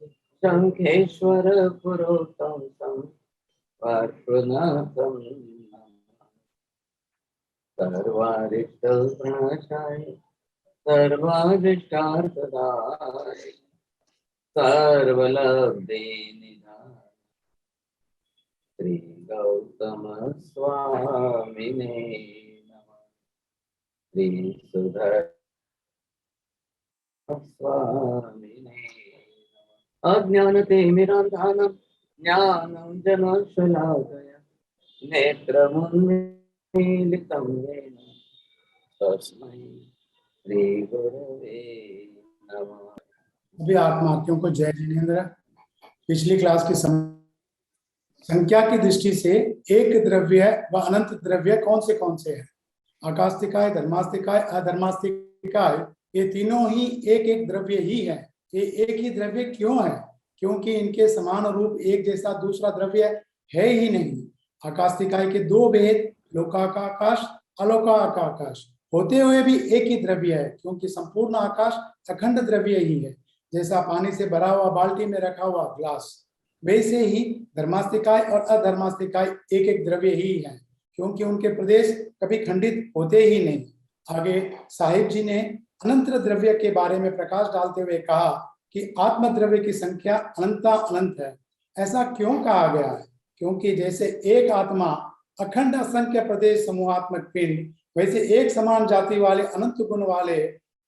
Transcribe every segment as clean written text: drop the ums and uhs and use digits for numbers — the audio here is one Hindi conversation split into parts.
शंखेश्वर पुरोत्तम पार्श्वनाथम सर्वारिष्टप्रणशाय सर्वारिष्टार्थदाय सर्वलब्धे निधाय श्री गौतम स्वामिने नमः। श्री सुधर स्वामिने नमः। अज्ञानतिमिरान्धनं ज्ञानं जनशलाकया नेत्रमुन्मीलितं येन तस्मै श्री गुरवे नमः। सभी आत्मार्थियों को जय जिनेन्द्र। पिछली क्लास की संख्या की दृष्टि से एक द्रव्य व अनंत द्रव्य कौन से हैं? आकास्तिकाय, धर्मास्तिकाय, अधर्मास्तिकाय, ये तीनों ही एक एक द्रव्य ही है। ये एक ही द्रव्य क्यों है? क्योंकि इनके समान रूप एक जैसा दूसरा द्रव्य है ही नहीं। आकास्तिकाय के दो भेद, लोकाकाश, अलौकाकाश, होते हुए भी एक ही द्रव्य है, क्योंकि संपूर्ण आकाश अखंड द्रव्य ही है। जैसा पानी से भरा हुआ बाल्टी में रखा हुआ ग्लास, वैसे ही धर्मास्तिकाय और अधर्मास्तिकाय एक एक द्रव्य ही है, क्योंकि उनके प्रदेश कभी खंडित होते ही नहीं। आगे साहिब जी ने अनंत द्रव्य के बारे में प्रकाश डालते हुए कहा कि आत्म द्रव्य की संख्या अनंता अनंत है। ऐसा क्यों कहा गया है? क्योंकि जैसे एक आत्मा अखंड असंख्य प्रदेश समूहात्मक पिंड, वैसे एक समान जाति वाले अनंत गुण वाले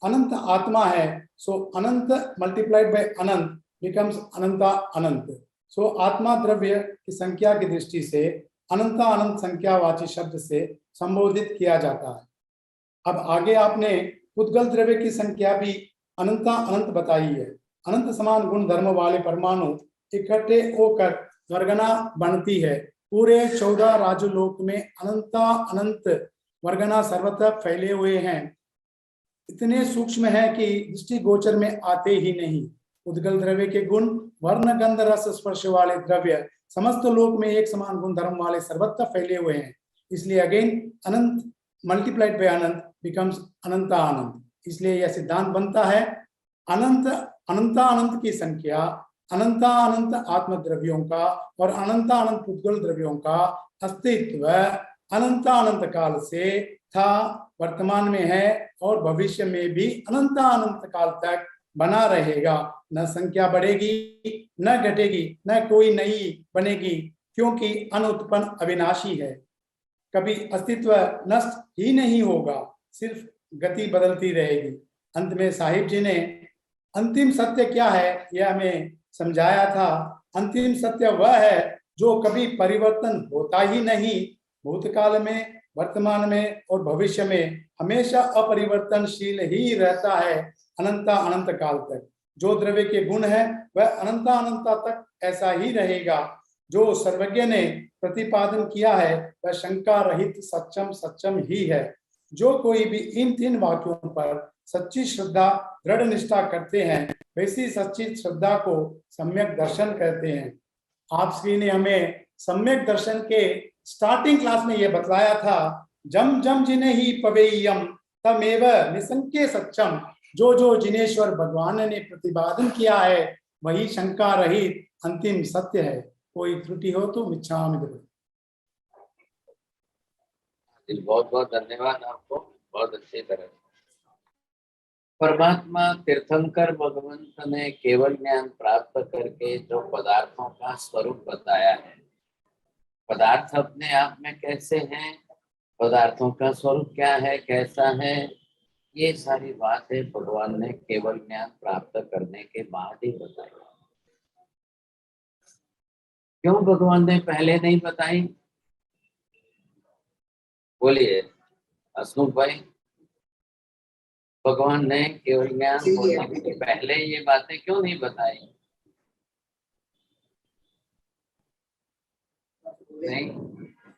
अनंत आत्मा है। सो अनंत मल्टीप्लाइड बाय अनंत बिकम्स अनंता अनंत। सो आत्मा द्रव्य की संख्या की दृष्टि से अनंता अनंत संख्यावाची शब्द से संबोधित किया जाता है। अब आगे आपने उद्गल द्रव्य की संख्या भी अनंता अनंत बताई है। अनंत समान गुण धर्म वाले परमाणु इकट्ठे होकर वर्गना बनती है। पूरे 14 राजलोक में अनंता अनंत वर्गना सर्वत्र फैले हुए हैं। इतने सूक्ष्म है कि दृष्टि गोचर में आते ही नहीं। उद्गल द्रव्य के गुण वर्ण गंध रस स्पर्श वाले द्रव्य समस्त लोक में एक समान गुण धर्म वाले सर्वत्र फैले हुए हैं। इसलिए अगेन अनंत मल्टीप्लाइड बाय अनंत बिकम्स अनंता अनंत। इसलिए यह सिद्धांत बनता है अनंत अनंता अनंत की संख्या अनंता अनंत आत्म द्रव्यों का और अनंता अनंत उद्गल द्रव्यों का अस्तित्व अनंता अनंत काल से था, वर्तमान में है और भविष्य में भी अनंता अनंत काल तक बना रहेगा। न संख्या बढ़ेगी न घटेगी, न कोई नई बनेगी, क्योंकि अनुत्पन्न अविनाशी है। कभी अस्तित्व नष्ट ही नहीं होगा, सिर्फ गति बदलती रहेगी। अंत में साहिब जी ने अंतिम सत्य क्या है यह हमें समझाया था। अंतिम सत्य वह है जो कभी परिवर्तन होता ही नहीं, भूतकाल में, वर्तमान में और भविष्य में हमेशा अपरिवर्तनशील ही रहता है अनंता अनंत काल तक। जो द्रव्य के गुण है वह अनंता अनंता तक ऐसा ही रहेगा। जो सर्वज्ञ ने प्रतिपादन किया है वह शंका रहित सच्चम सच्चम ही है। जो कोई भी इन 3 वाक्यों पर सच्ची श्रद्धा दृढ़ निष्ठा करते हैं, वैसी सच्ची श्रद्धा को सम्यक दर्शन कहते हैं। आप श्री ने हमें सम्यक दर्शन के स्टार्टिंग क्लास में यह बतलाया था, जम जम जिन्हें ही पवेयम तमेव निसंके सच्चम। जो जो जिनेश्वर भगवान ने प्रतिपादन किया है वही शंका रहित अंतिम सत्य है। कोई त्रुटि हो तो मिच्छामि। बहुत बहुत धन्यवाद आपको, बहुत अच्छी तरह। परमात्मा तीर्थंकर भगवंत ने केवल ज्ञान प्राप्त करके जो पदार्थों का स्वरूप बताया है, पदार्थ अपने आप में कैसे हैं, पदार्थों का स्वरूप क्या है, कैसा है, ये सारी बातें भगवान ने केवल ज्ञान प्राप्त करने के बाद ही बताई। क्यों भगवान ने पहले नहीं बताई? बोलिए हसमुख भाई, भगवान ने केवल ज्ञान बोलने के पहले ये बातें क्यों नहीं बताई? नहीं,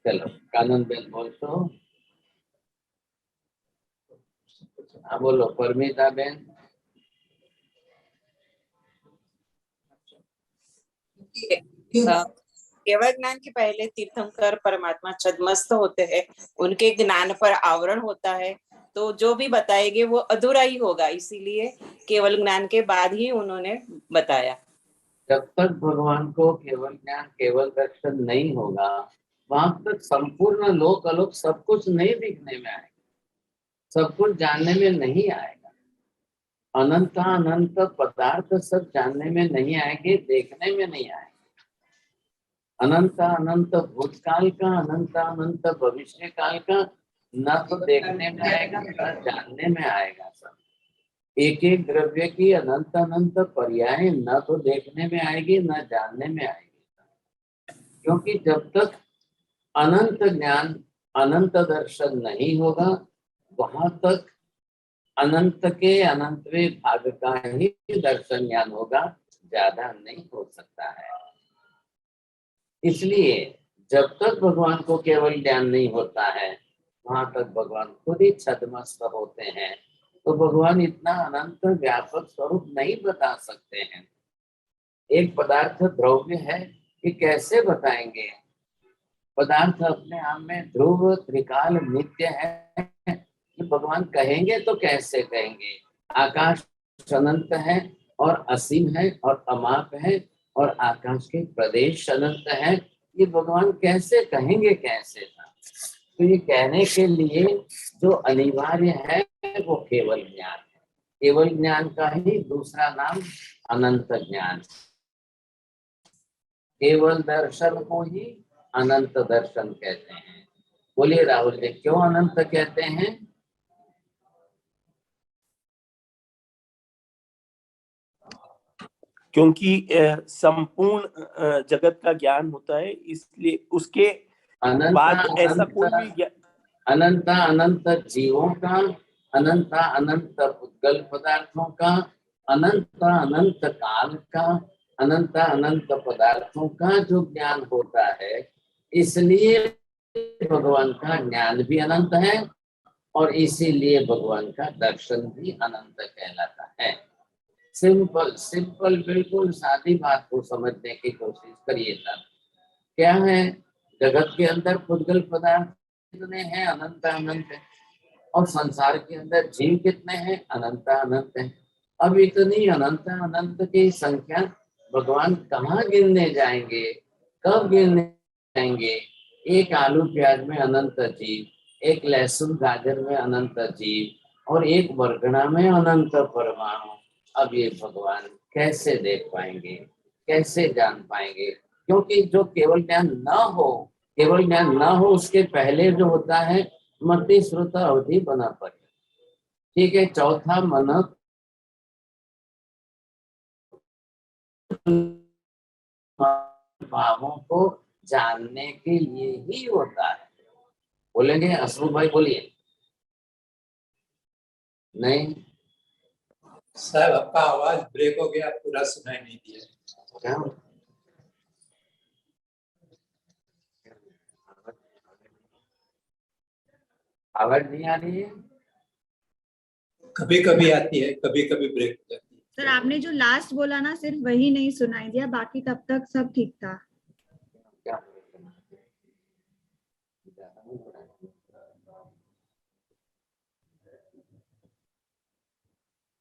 चलो कानून बेल बोल तो। हाँ बोलो परमिता बेन। केवल ज्ञान के पहले तीर्थंकर परमात्मा छद्मस्त होते हैं, उनके ज्ञान पर आवरण होता है, तो जो भी बताएंगे वो अधूरा ही होगा। इसीलिए केवल ज्ञान के बाद ही उन्होंने बताया। जब तक भगवान को केवल ज्ञान केवल दर्शन नहीं होगा, वहां तक संपूर्ण लोक अलोक सब कुछ नहीं दिखने में आएगा, सब कुछ जानने में नहीं आएगा। अनंत अनंत पदार्थ सब जानने में नहीं आएंगे, देखने में नहीं आएंगे। अनंत अनंत भूतकाल का, अनंत अनंत भविष्य काल का न तो देखने में आएगा न जानने में आएगा। सब एक एक द्रव्य की अनंत अनंत पर्याय न तो देखने में आएगी न जानने में आएगी, क्योंकि जब तक अनंत ज्ञान अनंत दर्शन नहीं होगा, वहां तक अनंत के अनंतवें भाग का ही दर्शन ज्ञान होगा, ज्यादा नहीं हो सकता है। इसलिए जब तक भगवान को केवल ज्ञान नहीं होता है, वहां तक भगवान खुद ही छद्मस्त होते हैं। तो भगवान इतना अनंत व्यापक स्वरूप नहीं बता सकते हैं। एक पदार्थ द्रव्य है, ये कैसे बताएंगे? पदार्थ अपने आप में ध्रुव त्रिकाल नित्य है, कि भगवान कहेंगे तो कैसे कहेंगे? आकाश अनंत है और असीम है और अमाप है, और आकाश के प्रदेश अनंत है, ये भगवान कैसे कहेंगे? कैसे था? तो ये कहने के लिए जो अनिवार्य है वो केवल ज्ञान है। केवल ज्ञान का ही दूसरा नाम अनंत ज्ञान। केवल दर्शन को ही अनंत दर्शन कहते हैं। बोलिए राहुल जी, क्यों अनंत कहते हैं? क्योंकि संपूर्ण जगत का ज्ञान होता है, इसलिए उसके बाद ऐसा कोई भी अनंत अनंत जीवों का, अनंत अनंत भूतगल पदार्थों का, अनंत अनंत काल का, अनंत अनंत पदार्थों का जो ज्ञान होता है, इसलिए भगवान का ज्ञान भी अनंत है और इसीलिए भगवान का दर्शन भी अनंत कहलाता है। सिंपल सिंपल बिल्कुल सादी बात को समझने की कोशिश करिए। तब क्या है, जगत के अंदर भूतगल पदार्थ कितने हैं? अनंत अनंत है। और संसार के अंदर जीव कितने हैं? अनंत अनंत है। अब इतनी अनंत अनंत की संख्या भगवान कहाँ गिनने जाएंगे? कब गिनने जाएंगे? एक आलू प्याज में अनंत जीव, एक लहसुन गाजर में अनंत जीव, और एक बरगना में अनंत परमाणु। अब ये भगवान कैसे देख पाएंगे, कैसे जान पाएंगे? क्योंकि जो केवल ज्ञान न हो, केवल ज्ञान न हो उसके पहले जो होता है मति श्रुत अवधि बना पड़े। ठीक है, चौथा मन भावों को जानने के लिए ही होता है। बोलेंगे अशोक भाई? बोलिए। नहीं साहब, आपका आवाज ब्रेक हो गया, पूरा सुनाई नहीं दिया। क्या? आवाज नहीं आ रही है? कभी कभी आती है, कभी कभी ब्रेक हो जाती है। सर, आपने जो लास्ट बोला ना, सिर्फ वही नहीं सुनाई दिया, बाकी तब तक सब ठीक था। क्या?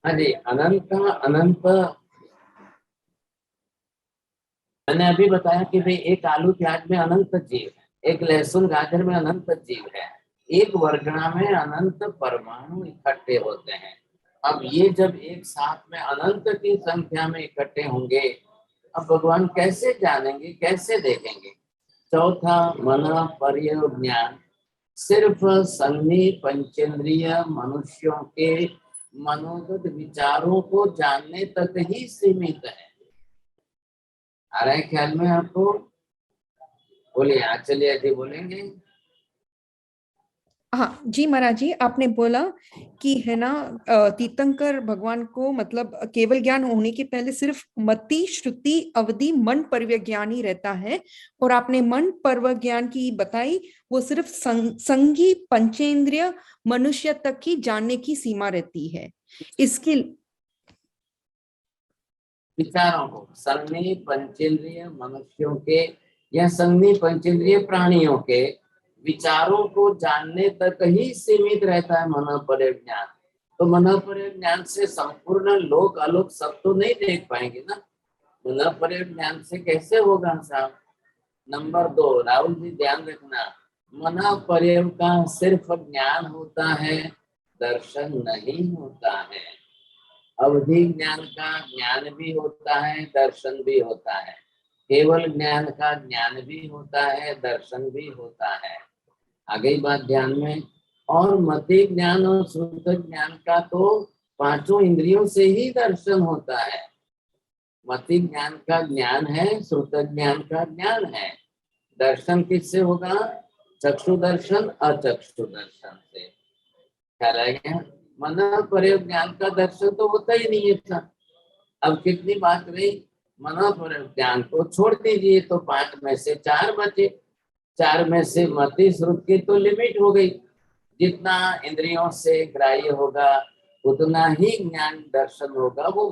हाँ जी, अनंत अनंत। मैंने अभी बताया कि भाई एक आलू प्याज में अनंत जीव है, एक लहसुन गाजर में अनंत जीव है, एक वर्गणा में अनंत परमाणु इकट्ठे होते हैं। अब ये जब एक साथ में अनंत की संख्या में इकट्ठे होंगे, अब भगवान कैसे जानेंगे, कैसे देखेंगे? चौथा मन पर्य ज्ञान सिर्फ संधि पंचेंद्रिय मनुष्यों के मनोगत विचारों को जानने तक ही सीमित है। आ रहा है ख्याल में आपको? बोलिए। चलिए जी, बोलेंगे। हाँ जी महाराज जी, आपने बोला कि है ना, तीर्थंकर भगवान को मतलब केवल ज्ञान होने के पहले सिर्फ मति श्रुति अवधि मन परव्यज्ञान ही रहता है, और आपने मन परव्यज्ञान की बताई वो सिर्फ संगी पंचेंद्रिय मनुष्य तक ही जानने की सीमा रहती है। इसके विचारों को संधि पंचेंद्रिय मनुष्यों के या संधि पंचेंद्रिय प्राणियों के विचारों को जानने तक ही सीमित रहता है मनोपर्य ज्ञान। तो मनोपर्य ज्ञान से संपूर्ण लोक आलोक सब तो नहीं देख पाएंगे ना। मन पर्यव ज्ञान से कैसे होगा साहब? नंबर 2, राहुल जी ध्यान रखना, मन पर्यव का सिर्फ ज्ञान होता है, दर्शन नहीं होता है। अवधि ज्ञान का ज्ञान भी होता है, दर्शन भी होता है। केवल ज्ञान का ज्ञान भी होता है, दर्शन भी होता है। आगे बात ध्यान में। और मति ज्ञान और श्रुत ज्ञान का तो पांचों इंद्रियों से ही दर्शन होता है। मति ज्ञान का ज्ञान है, श्रुत ज्ञान का ज्ञान है। दर्शन किससे होगा? चक्षु दर्शन, अचक्षु दर्शन से। ख्याल आएगा? मन पर्यव ज्ञान का दर्शन तो होता ही नहीं है था। अब कितनी बात रही? मन पर्यव ज्ञान को छोड़ दीजिए तो 5 में से 4 बचे। 4 में से मति श्रुत की तो लिमिट हो गई। जितना इंद्रियों से ग्राह्य होगा उतना ही ज्ञान दर्शन होगा, वो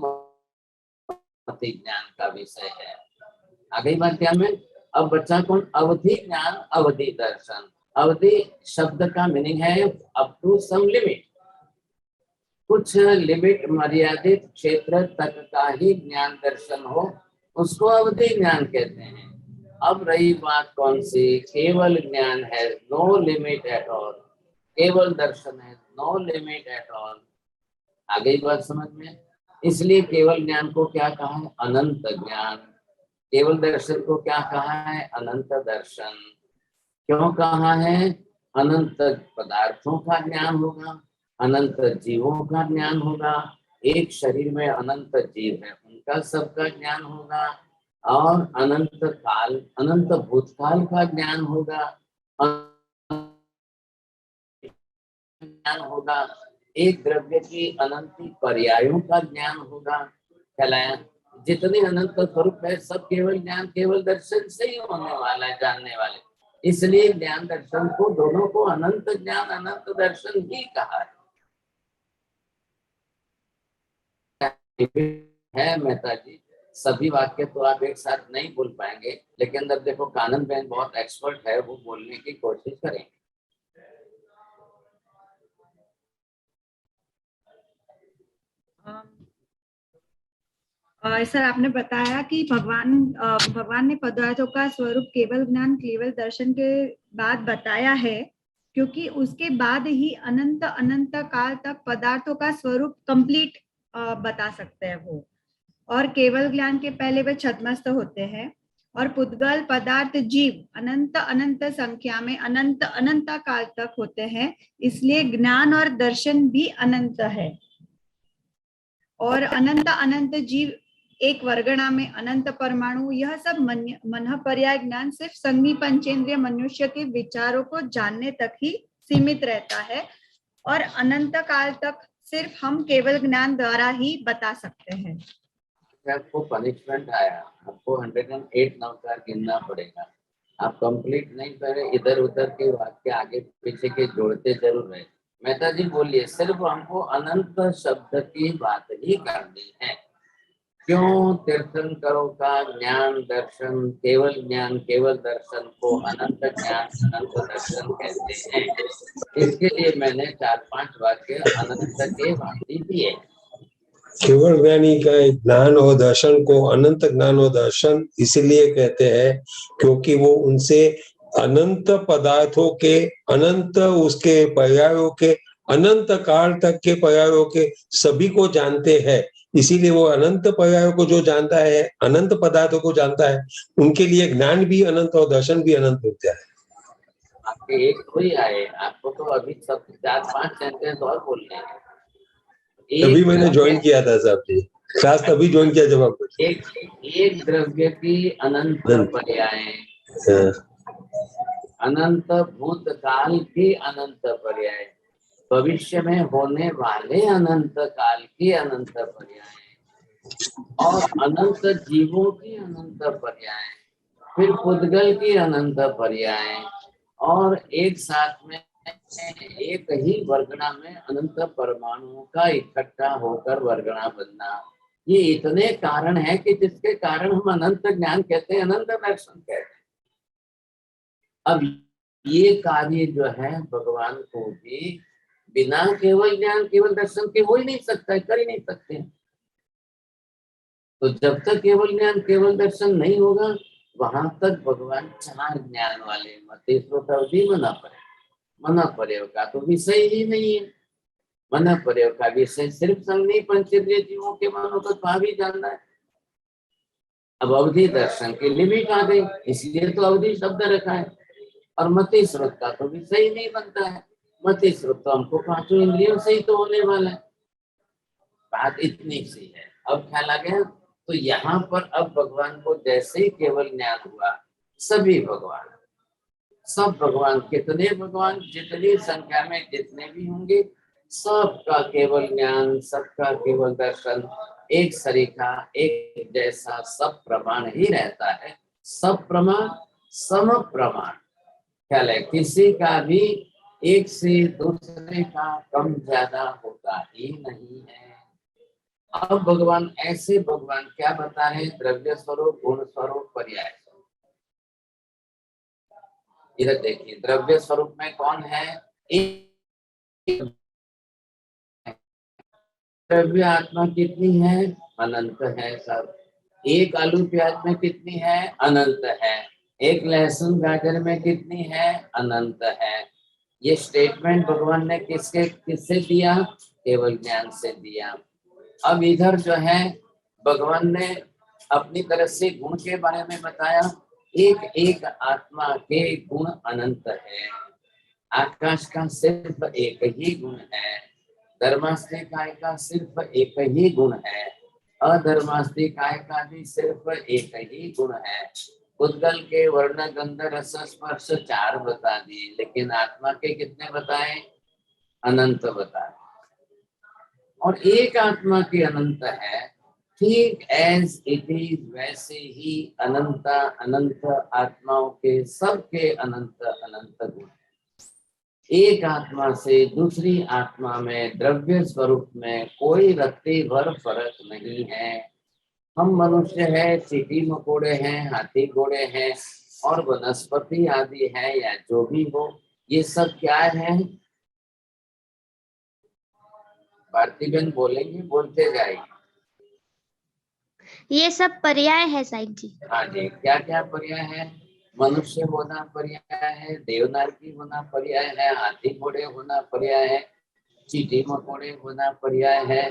मति ज्ञान का विषय है। आगे बात ध्यान में। अब बच्चा कौन? अवधि ज्ञान, अवधि दर्शन। अवधि शब्द का मीनिंग है अप टू सम लिमिट, कुछ लिमिट मर्यादित क्षेत्र तक का ही ज्ञान दर्शन हो, उसको अवधि ज्ञान कहते हैं। अब रही बात कौन सी? केवल ज्ञान है, नो लिमिट एट ऑल। केवल दर्शन है, नो लिमिट एट ऑल। आगे बात समझ में। इसलिए केवल ज्ञान को क्या कहा है? अनंत ज्ञान। केवल दर्शन को क्या कहा है? अनंत दर्शन। क्यों कहा है? अनंत पदार्थों का ज्ञान होगा, अनंत जीवों का ज्ञान होगा। एक शरीर में अनंत जीव है, उनका सबका ज्ञान होगा। और अनंत काल, अनंत भूतकाल का ज्ञान होगा, ज्ञान होगा। एक द्रव्य की अनंत पर्यायों का ज्ञान होगा। कहलाया जितने अनंत स्वरूप है सब केवल ज्ञान, केवल दर्शन से ही होने वाला है, जानने वाले। इसलिए ज्ञान दर्शन को, दोनों को अनंत ज्ञान अनंत दर्शन ही कहा है। मेहता जी, सभी वाक्य तो आप एक साथ नहीं बोल पाएंगे, लेकिन अंदर देखो कानन बहन बहुत एक्सपर्ट है, वो बोलने की कोशिश करेंगे। सर आपने बताया कि भगवान ने पदार्थों का स्वरूप केवल ज्ञान केवल दर्शन के बाद बताया है, क्योंकि उसके बाद ही अनंत अनंत काल तक पदार्थों का स्वरूप कंप्लीट बता सकते हैं वो। और केवल ज्ञान के पहले वे छद्मस्त होते हैं। और पुद्गल पदार्थ जीव अनंत अनंत संख्या में अनंत अनंत काल तक होते हैं, इसलिए ज्ञान और दर्शन भी अनंत है। और अनंत अनंत जीव एक वर्गणा में अनंत परमाणु, यह सब मन पर्याय ज्ञान सिर्फ संगी पंचेंद्रिय मनुष्य के विचारों को जानने तक ही सीमित रहता है, और अनंत काल तक सिर्फ हम केवल ज्ञान द्वारा ही बता सकते हैं। आपको पनिशमेंट आया, आपको 108 नवकार गिनना पड़ेगा। आप कंप्लीट नहीं करे, इधर उधर के वाक्य आगे पीछे के जोड़ते जरूर रहे। मेहता जी बोलिए, सिर्फ हमको अनंत शब्द की बात ही करनी है। क्यों? तीर्थंकरों का ज्ञान दर्शन, केवल ज्ञान केवल दर्शन को अनंत ज्ञान अनंत दर्शन कहते हैं। इसके लिए मैंने 4-5 वाक्य अनंत के वाक्य दिए। केवल ज्ञानी का ज्ञान और दर्शन को अनंत ज्ञान और दर्शन इसलिए कहते हैं क्योंकि वो उनसे अनंत पदार्थों के, अनंत उसके पर्यायों के, अनंत काल तक के पर्यायों के सभी को जानते हैं। इसीलिए वो अनंत पर्यायों को जो जानता है, अनंत पदार्थों को जानता है, उनके लिए ज्ञान भी अनंत और दर्शन भी अनंत होता है। आपके एक कोई आए, आपको तो अभी सब 4-5 सेंटेंस और बोलने हैं। तभी मैंने ज्वाइन किया था साहब जी, क्लास तभी ज्वाइन किया जब आप एक द्रव्य की अनंत पर्याय, अनंत भूतकाल की अनंत पर्याय, भविष्य में होने वाले अनंत काल की अनंत पर्याय, और अनंत जीवों की अनंत पर्याय, फिर पुद्गल की अनंत पर्याय, और एक साथ में एक ही वर्गणा में अनंत परमाणुओं का इकट्ठा होकर वर्गणा बनना। ये इतने कारण है कि जिसके कारण हम अनंत ज्ञान कहते हैं, अनंत दर्शन कहते हैं। अब ये कार्य जो है भगवान को भी बिना केवल ज्ञान केवल दर्शन के हो ही नहीं सकता है, कर ही नहीं सकते। तो जब तक केवल ज्ञान केवल दर्शन नहीं होगा वहां तक भगवान चार ज्ञान वाले मते अवधि मना पर्याय का तो विषय ही नहीं है। मना पर्याय का विषय सिर्फ संगनी पंचेंद्रिय जीवों के मनो को भावी जानना है। अब अवधि दर्शन की लिमिट आ गई, इसलिए तो अवधि शब्द रखा है। और मति स्रोत का तो विषय ही नहीं बनता है। मति स्रोत तो हमको पांचों इंद्रियों से ही तो होने वाला है। बात इतनी सी है। अब ख्याल आ गया। तो यहाँ पर अब भगवान को जैसे ही केवल ज्ञान हुआ, सभी भगवान, सब भगवान, कितने भगवान जितनी संख्या में जितने भी होंगे, सबका केवल ज्ञान, सबका केवल दर्शन, एक सरीखा, एक जैसा, सब प्रमाण ही रहता है। सब प्रमाण, सम प्रमाण। ख्याल है, किसी का भी एक से दूसरे का कम ज्यादा होता ही नहीं है। अब भगवान ऐसे भगवान क्या बता रहे? द्रव्य स्वरूप, गुण स्वरूप, पर्याय स्वरूप। इधर देखिए, द्रव्य स्वरूप में कौन है? एक द्रव्य आत्मा कितनी है? अनंत है सब। एक आलू प्याज में कितनी है? अनंत है। एक लहसुन गाजर में कितनी है? अनंत है। ये स्टेटमेंट भगवान ने किससे दिया? केवल ज्ञान से दिया। अब इधर जो है भगवान ने अपनी तरफ से गुण के बारे में बताया। एक एक आत्मा के गुण अनंत है। आकाश का सिर्फ एक ही गुण है। धर्मास्ति काय का सिर्फ एक ही गुण है। अधर्मास्ति काय का भी सिर्फ एक ही गुण है। उद्गल के वर्ण गंध रस स्पर्श चार बता दिए, लेकिन आत्मा के कितने बताए? अनंत बताए। और एक आत्मा की अनंत है। ठीक एज इट इज वैसे ही अनंत अनंत आत्माओं के सबके अनंत अनंत गुण। एक आत्मा से दूसरी आत्मा में द्रव्य स्वरूप में कोई रत्ती भर फर्क नहीं है। हम मनुष्य है, चींटी मकोड़े हैं, हाथी घोड़े हैं और वनस्पति आदि है या जो भी हो, ये सब क्या है? भारती बहन बोलेंगे, बोलते जाएगी। ये सब पर्याय है साईं जी। हाँ जी, क्या क्या पर्याय है? मनुष्य होना पर्याय है, देवनागरी होना पर्याय है, हाथी घोड़े होना पर्याय है, चींटी मकोड़े होना पर्याय है,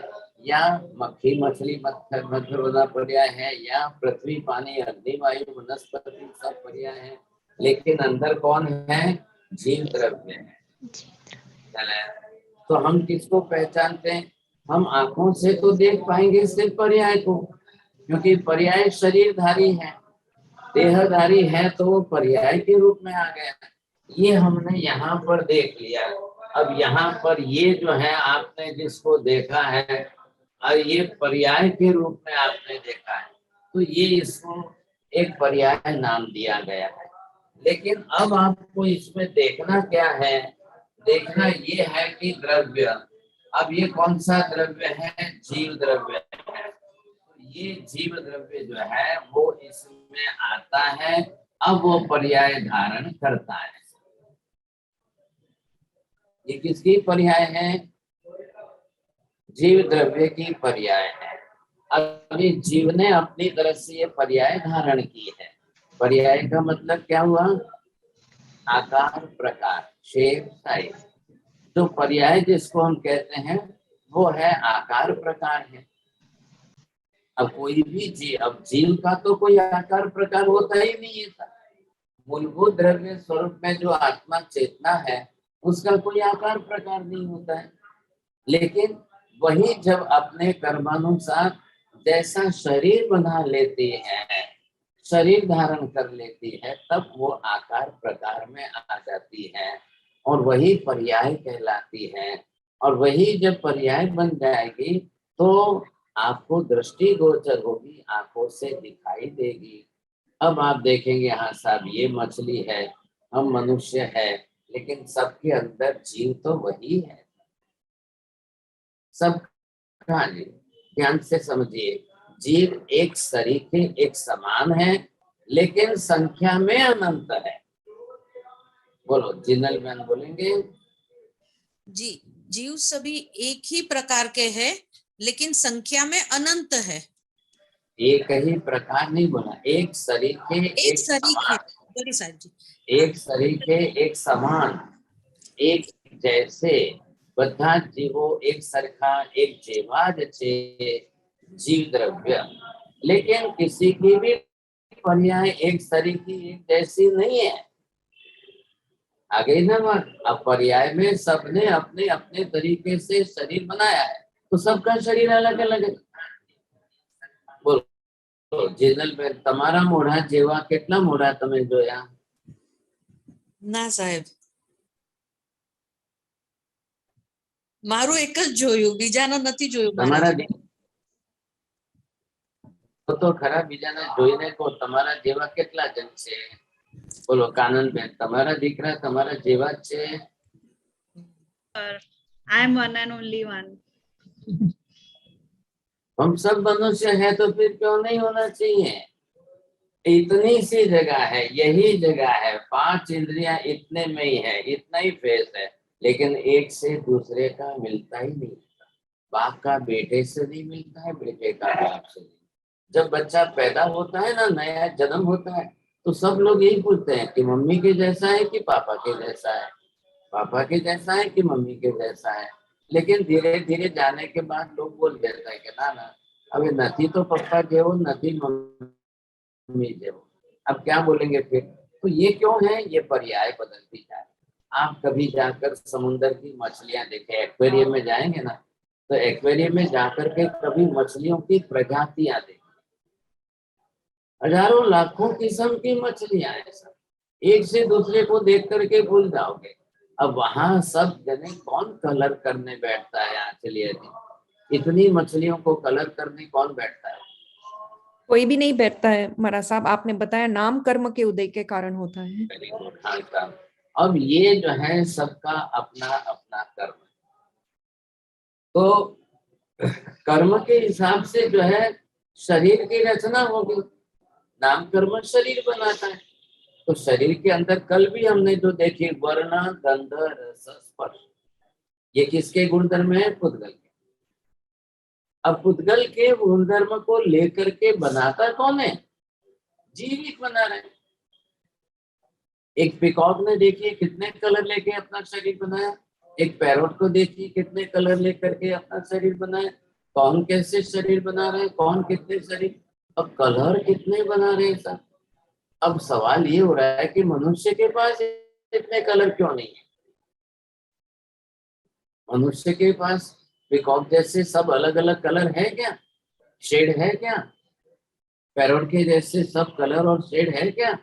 या मक्खी मछली मच्छर होना पर्याय है, या पृथ्वी पानी अग्नि वायु वनस्पति सब पर्याय है। लेकिन अंदर कौन है? जीव द्रव्य है। तो हम किसको पहचानते हैं? हम आंखों से तो देख पाएंगे सिर्फ पर्याय को, क्योंकि पर्याय शरीरधारी है, देहधारी है, तो वो पर्याय के रूप में आ गया। ये हमने यहाँ पर देख लिया। अब यहाँ पर ये जो है आपने जिसको देखा है और ये पर्याय के रूप में आपने देखा है, तो ये इसको एक पर्याय नाम दिया गया है। लेकिन अब आपको इसमें देखना क्या है? देखना ये है कि द्रव्य, अब ये कौन सा द्रव्य है? जीव द्रव्य है। ये जीव द्रव्य जो है वो इसमें आता है, अब वो पर्याय धारण करता है। ये किसकी पर्याय है? जीव द्रव्य की पर्याय है। अभी जीव ने अपनी तरफ से ये पर्याय धारण की है। पर्याय का मतलब क्या हुआ? आकार, प्रकार, शेप, साइज। जो पर्याय जिसको हम कहते हैं वो है आकार प्रकार है। अब कोई भी जीव, अब जीव का तो कोई आकार प्रकार होता ही नहीं है। मूलभूत द्रव्य स्वरूप में जो आत्मा चेतना है उसका कोई आकार प्रकार नहीं होता है। लेकिन वही जब अपने कर्मानुसार जैसा शरीर बना लेती है, शरीर धारण कर लेती है, तब वो आकार प्रकार में आ जाती है और वही पर्याय कहलाती है। और वही जब पर्याय बन जाएगी तो आपको दृष्टि गोचर होगी, आंखों से दिखाई देगी। अब आप देखेंगे, हाँ साहब ये मछली है, हम मनुष्य है, लेकिन सबके अंदर जीव तो वही है। सब जी ध्यान से समझिए, जीव एक सरीखे एक समान है, लेकिन संख्या में अनंत है। बोलो, जिनल मैन बोलेंगे। जी, जीव सभी एक ही प्रकार के हैं, लेकिन संख्या में अनंत है। एक ही प्रकार नहीं बोला, एक सरीखे एक एक सरीखे समान, सॉरी साहब जी एक सरीखे एक समान, एक जैसे બધા જીવો એક સરખા એક જેવા જ છે जीव द्रव्य, लेकिन किसी की भी पर्याय एक सरीखी एक जैसी नहीं है। आगे ना बात, अब पर्याय में सबने अपने अपने तरीके से शरीर बनाया है, तो सबका शरीर अलग अलग है। बोलो जेनल में તમારા મોઢા જેવા કેટલા મોઢા તમે જોયા? ના સાહેબ મારું એક જ જોયું બીજાનો નથી જોયું મારા તમારા જેવું. તો ખરા બીજાને જોઈને કહો તમારા જેવા કેટલા જણ છે? બોલો કાનનબેન, તમારા દીકરા તમારા જેવા જ છે? I am one and only one. हम सब मनुष्य हैं तो फिर क्यों नहीं होना चाहिए? इतनी सी जगह है, यही जगह है, 5 इंद्रियां इतने में ही है, इतना ही फेस है, लेकिन एक से दूसरे का मिलता ही नहीं। बाप का बेटे से नहीं मिलता है, बेटे का बाप से नहीं। जब बच्चा पैदा होता है ना, नया जन्म होता है, तो सब लोग यही पूछते हैं कि मम्मी के जैसा है कि पापा के जैसा है, पापा के जैसा है कि मम्मी के जैसा है। लेकिन धीरे धीरे जाने के बाद लोग बोल देते हैं कि ना ना अभी नथी तो पप्पा जेवो नथी मम्मी जेवो। अब क्या बोलेंगे फिर? तो ये क्यों है? ये पर्याय बदलती जाए। आप कभी जाकर समुद्र की मछलियां देखें, एक्वेरियम में जाएंगे ना, तो एक्वेरियम में जाकर के कभी मछलियों की प्रजातियां देखें, हजारों लाखों किस्म की मछलियां हैं सब, एक से दूसरे को देख करके भूल जाओगे। अब वहां सब जने कौन कलर करने बैठता है? चलिए जी, इतनी मछलियों को कलर करने कौन बैठता है? कोई भी नहीं बैठता है महाराज साहब, आपने बताया नाम कर्म के उदय के कारण होता है। अब ये जो है सबका अपना अपना कर्म, तो कर्म के हिसाब से जो है शरीर की रचना होगी, नाम कर्म शरीर बनाता है। तो शरीर के अंदर कल भी हमने जो देखी वर्ण गंध रस स्पर्श, ये किसके गुणधर्म है? पुद्गल के। अब पुद्गल के गुणधर्म को लेकर के बनाता कौन है? जीवित बना रहे। एक पिकॉक ने देखिए कितने कलर लेके अपना शरीर बनाया, एक पैरोट को देखिए कितने कलर लेकर के अपना शरीर बनाया। कौन कैसे शरीर बना रहे, कौन कितने शरीर, अब कलर कितने बना रहे हैं सब। अब सवाल ये हो रहा है कि मनुष्य के पास इतने कलर क्यों नहीं है? मनुष्य के पास पिकॉक जैसे सब अलग अलग कलर है क्या? शेड है क्या? पैरोट के जैसे सब कलर और शेड है क्या?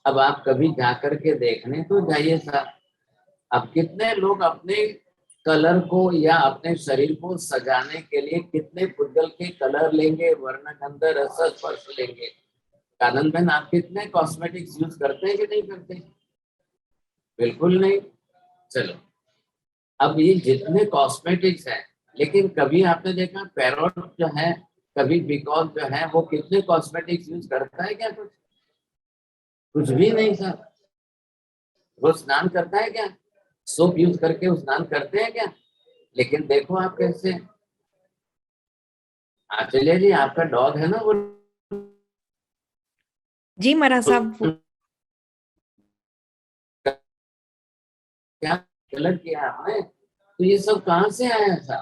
अब आप कभी जाकर के देखने तो जाइए साहब। अब कितने लोग अपने कलर को या अपने शरीर को सजाने के लिए कितने पुद्गल के कलर लेंगे, वर्ण गंध रस स्पर्श लेंगे। कानन बहन, आप कितने कॉस्मेटिक्स यूज करते हैं कि नहीं करते? बिल्कुल नहीं। चलो, अब ये जितने कॉस्मेटिक्स हैं, लेकिन कभी आपने देखा पैरोट जो है, कभी पिकॉक जो है, वो कितने कॉस्मेटिक्स यूज करता है क्या? कुछ भी नहीं साहब। वो स्नान करता है क्या? सोप यूज करके वो स्नान करते हैं क्या? लेकिन देखो आप कैसे। चलिए जी, आपका डॉग है ना वो, जी महाराज साहब, क्या कलर किया आपने? तो ये सब कहाँ से आया था?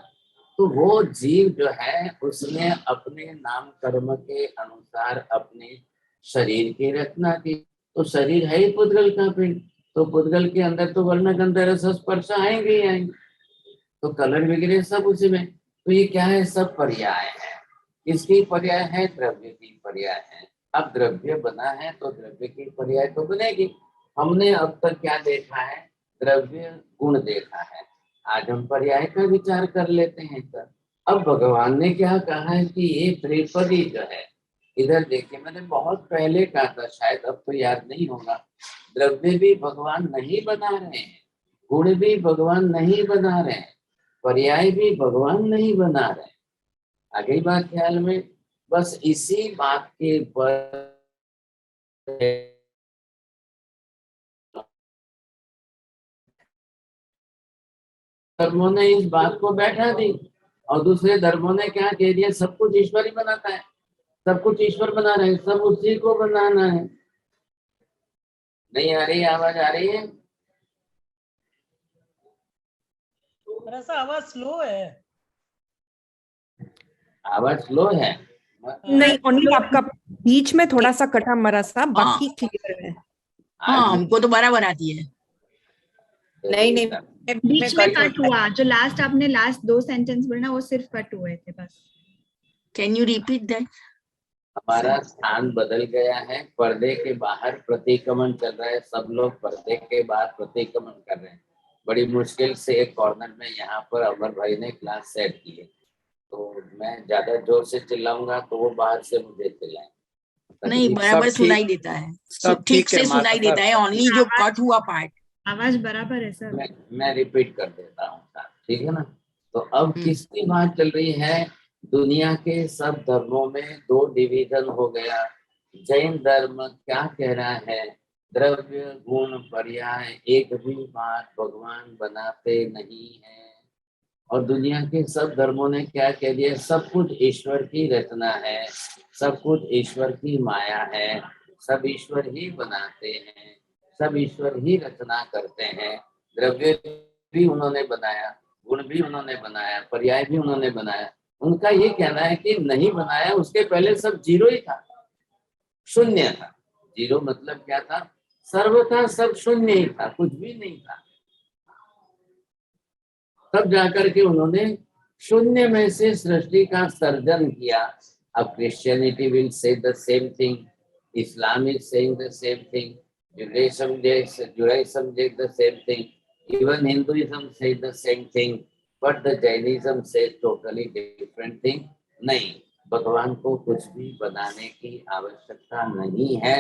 तो वो जीव जो है उसने अपने नाम कर्म के अनुसार अपने शरीर की रचना की। तो शरीर है ही पुद्गल का पिंड, तो पुद्गल के अंदर तो वर्ण गंध रस स्पर्श आएंगे ही आएंगे, तो कलर वगैरह सब उसी में। तो ये क्या है? सब पर्याय है। इसकी पर्याय है? द्रव्य की पर्याय है। अब द्रव्य बना है तो द्रव्य की पर्याय तो बनेगी। हमने अब तक क्या देखा है? द्रव्य गुण देखा है। आज हम पर्याय का विचार कर लेते हैं सर। अब भगवान ने क्या कहा है कि ये त्रिपदी जो है, इधर देखिए, मैंने बहुत पहले कहा था, शायद अब तो याद नहीं होगा। द्रव्य भी भगवान नहीं बना रहे हैं, गुण भी भगवान नहीं बना रहे हैं, पर्याय भी भगवान नहीं बना रहे। आगे बात ख्याल में, बस इसी बात के ऊपर धर्मों ने इस बात को बैठा दी, और दूसरे धर्मों ने क्या कह दिया? सब कुछ ईश्वर ही बनाता है। सब कुछ ईश्वर बना रहे हैं, सब उसी को बनाना है। नहीं आ रही आवाज? आ रही है? थोड़ा सा आवाज स्लो है। आवाज स्लो है? नहीं, ओनली आपका बीच में थोड़ा सा कटा मरा सा, बाकी क्लियर है। हाँ, हमको तो बराबर आती है। नहीं बीच में कट हुआ, जो लास्ट आपने लास्ट 2 सेंटेंस बोले ना वो सिर्फ कट हुए थे बस। Can you repeat that? हमारा स्थान बदल गया है, पर्दे के बाहर प्रतिक्रमण चल रहा है, सब लोग पर्दे के बाहर प्रतिक्रमण कर रहे हैं। बड़ी मुश्किल से एक कॉर्नर में यहाँ पर अमर भाई ने क्लास सेट की है, तो मैं ज्यादा जोर से चिल्लाऊंगा तो वो बाहर से मुझे चिल्लाए। नहीं, बराबर सुनाई देता है, सब ठीक से सुनाई देता है, ओनली जो कट हुआ पार्ट। आवाज बराबर है सर। मैं रिपीट कर देता हूँ, ठीक है ना। तो अब किसकी बात चल रही है? दुनिया के सब धर्मों में 2 डिवीजन हो गया। जैन धर्म क्या कह रहा है? द्रव्य गुण पर्याय एक भी बात भगवान बनाते नहीं है। और दुनिया के सब धर्मों ने क्या कह दिया? सब कुछ ईश्वर की रचना है, सब कुछ ईश्वर की माया है, सब ईश्वर ही बनाते हैं, सब ईश्वर ही रचना करते हैं। द्रव्य भी उन्होंने बनाया, गुण भी उन्होंने बनाया, पर्याय भी उन्होंने बनाया। उनका ये कहना है कि नहीं बनाया, उसके पहले सब जीरो ही था, शून्य था। जीरो मतलब क्या था? सर्वथा सब शून्य ही था, कुछ भी नहीं था। तब जाकर के उन्होंने शून्य में से सृष्टि का सर्जन किया। अब Christianity will say the same thing, Islam is saying the same thing, Judaism says the same thing, even Hinduism says the same thing, but the Jainism says totally different thing. नहीं, भगवान को कुछ भी बनाने की आवश्यकता नहीं है।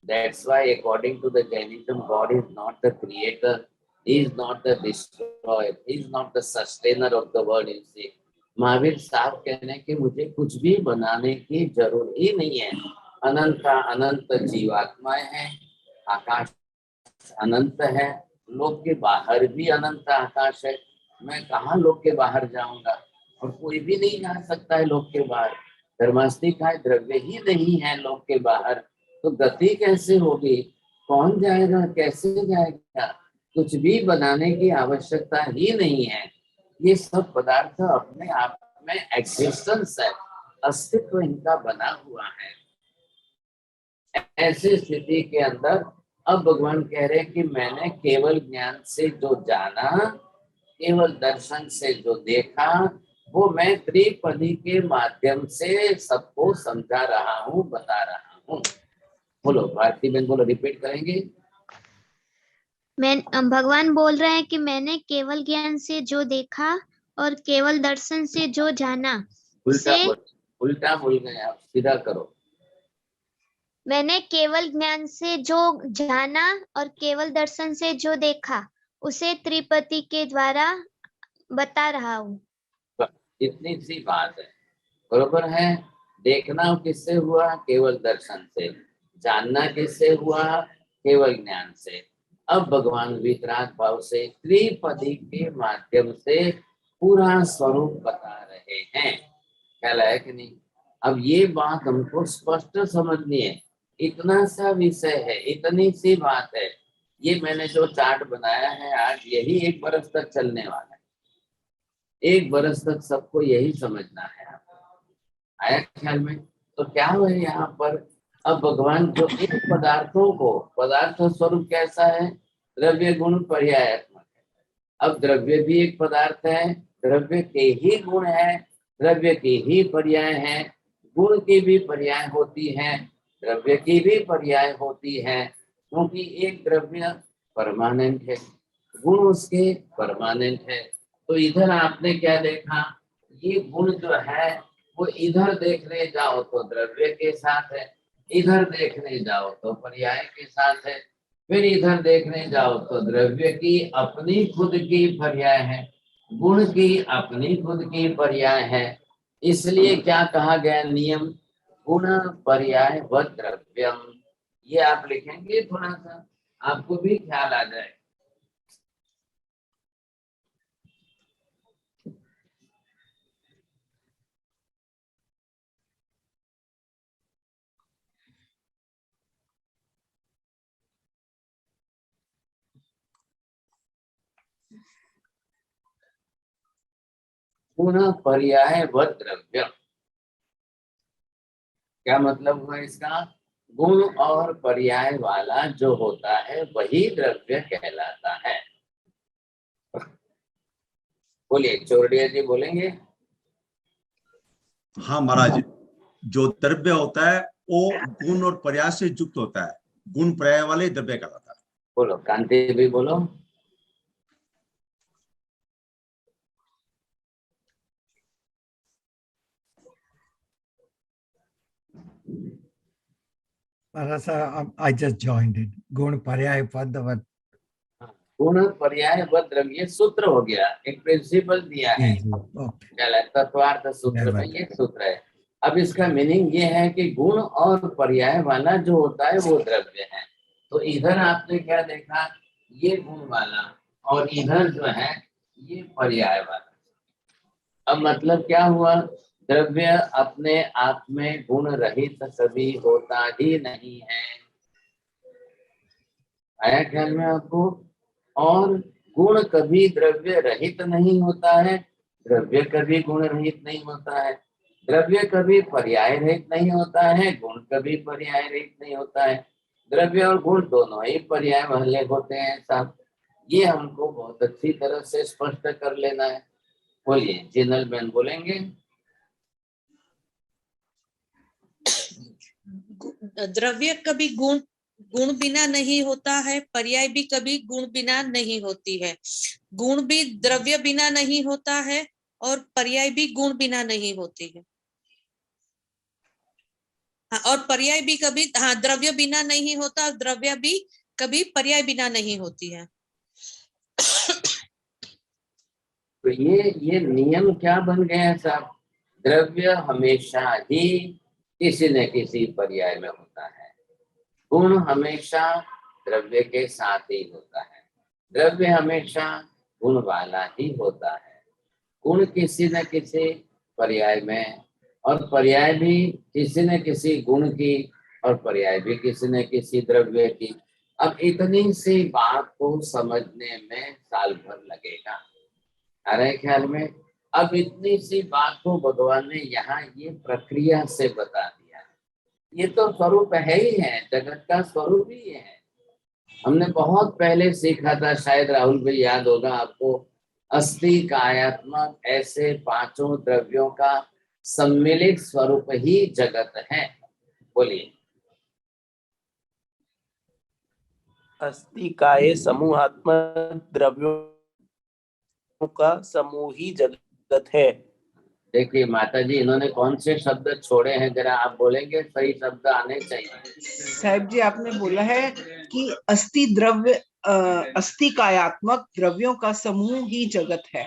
That's why according to the Jainism, God is not the creator, He is not the destroyer, He is not the sustainer of the world. You see, Mahavir साहब कहने कि मुझे कुछ भी बनाने की जरूरत ही नहीं है। अनंत अनंत जीवात्माएं हैं, आकाश अनंत है, लोक के बाहर भी अनंत आकाश है। मैं कहाँ लोक के बाहर जाऊंगा? और कोई भी नहीं जा सकता है लोक के बाहर। धर्मास्तिक है, द्रव्य ही नहीं है लोक के बाहर, तो गति कैसे होगी? कौन जाएगा, कैसे जाएगा? कुछ भी बनाने की आवश्यकता ही नहीं है। ये सब पदार्थ अपने आप में एग्जिस्टेंस है, अस्तित्व इनका बना हुआ है। ऐसी स्थिति के अंदर अब भगवान कह रहे हैं कि मैंने केवल ज्ञान से जो जाना, केवल दर्शन से जो देखा, वो मैं त्रिपदी के माध्यम से सबको समझा रहा हूँ, बता रहा हूँ। बोलो भारती बहन, बोलो, रिपीट करेंगे। भगवान बोल रहे हैं कि मैंने केवल ज्ञान से जो देखा और केवल दर्शन से जो जाना, उल्टा बोल गए आप, सीधा करो। मैंने केवल ज्ञान से जो जाना और केवल दर्शन से जो देखा, उसे त्रिपति के द्वारा बता रहा हूँ। इतनी सी बात है, बरोबर है। देखना किससे हुआ? केवल दर्शन से। जानना किससे हुआ? केवल ज्ञान से। अब भगवान वितराग भाव से त्रिपदी के माध्यम से पूरा स्वरूप बता रहे हैं। ख्याल है कि नहीं? अब ये बात हमको स्पष्ट समझनी है। इतना सा विषय है, इतनी सी बात है। ये मैंने जो चार्ट बनाया है आज, यही 1 बरस तक चलने वाला है। 1 बरस तक सबको यही समझना है। आया ख्याल में? तो क्या हुआ यहाँ पर? अब भगवान जो इन पदार्थों को, पदार्थ स्वरूप कैसा है? द्रव्य गुण पर्यायात्मक है। अब द्रव्य भी एक पदार्थ है, द्रव्य के ही गुण है, द्रव्य की ही पर्याय है, गुण की भी पर्याय होती है, द्रव्य की भी पर्याय होती है, क्योंकि एक द्रव्य परमानेंट है, गुण उसके परमानेंट है। तो इधर आपने क्या देखा? ये गुण जो है वो इधर देखने जाओ तो द्रव्य के साथ है, इधर देखने जाओ तो पर्याय के साथ है, फिर इधर देखने जाओ तो द्रव्य की अपनी खुद की पर्याय है, गुण की अपनी खुद की पर्याय है। इसलिए क्या कहा गया नियम? गुण पर्याय व द्रव्यम। ये आप लिखेंगे, थोड़ा सा आपको भी ख्याल आ जाए। गुण पर्याय व द्रव्य। क्या मतलब हुआ इसका? गुण और पर्याय वाला जो होता है वही द्रव्य कहलाता है। बोलिए, चौरडिया जी बोलेंगे। हाँ महाराज, जो द्रव्य होता है वो गुण और पर्याय से युक्त होता है, गुण पर्याय वाले द्रव्य कहलाता है। बोलो, कांति भी बोलो। I just joined it. गुण पर्याय पद गुण पर्याय व द्रव्य सूत्र हो गया, एक प्रिंसिपल दिया है, तत्वार्थ सूत्र में ये सूत्र है। अब इसका मीनिंग ये है कि गुण और पर्याय वाला जो होता है वो द्रव्य है। तो इधर आपने क्या देखा, ये गुण वाला, और इधर जो है ये पर्याय वाला। अब मतलब क्या हुआ, द्रव्य अपने आप में गुण रहित कभी होता ही नहीं है। आया ख्याल में आपको? और गुण कभी द्रव्य रहित नहीं होता है, द्रव्य कभी गुण रहित नहीं होता है, द्रव्य कभी पर्याय रहित नहीं होता है, गुण कभी पर्याय रहित नहीं होता है। द्रव्य और गुण दोनों ही पर्याय वाले होते हैं साहब। ये हमको बहुत अच्छी तरह से स्पष्ट कर लेना है। बोलिए, जिनल बहन बोलेंगे। द्रव्य कभी गुण बिना नहीं होता है, पर्याय भी कभी गुण बिना नहीं होती है, गुण भी द्रव्य बिना नहीं होता है और पर्याय भी गुण बिना नहीं होती है। हाँ, और पर्याय भी कभी, हाँ, द्रव्य बिना नहीं होता और द्रव्य भी कभी पर्याय बिना नहीं होती है। तो ये नियम क्या बन गए हैं साहब? द्रव्य हमेशा ही किसी न किसी पर्याय में होता है, गुण हमेशा द्रव्य के साथ ही होता है, द्रव्य हमेशा गुण वाला ही होता है, गुण किसी न किसी पर्याय में, और पर्याय भी किसी न किसी गुण की, और पर्याय भी किसी न किसी द्रव्य की। अब इतनी सी बात को समझने में साल भर लगेगा, आ रहे ख्याल में? अब इतनी सी बात को भगवान ने यहाँ ये प्रक्रिया से बता दिया। ये तो स्वरूप है ही है, जगत का स्वरूप ही है। हमने बहुत पहले सीखा था, शायद राहुल भाई याद होगा आपको, अस्थि कायात्मक ऐसे पांचों द्रव्यों का सम्मिलित स्वरूप ही जगत है। बोलिए। अस्थि काय समूहात्मक द्रव्यों का समूह ही जगत है। देखिए माता जी, इन्होंने कौन से शब्द छोड़े हैं, जरा आप बोलेंगे? सही शब्द आने चाहिए। साहब जी, आपने बोला है कि अस्थि कायात्मक द्रव्यों का समूह ही जगत है।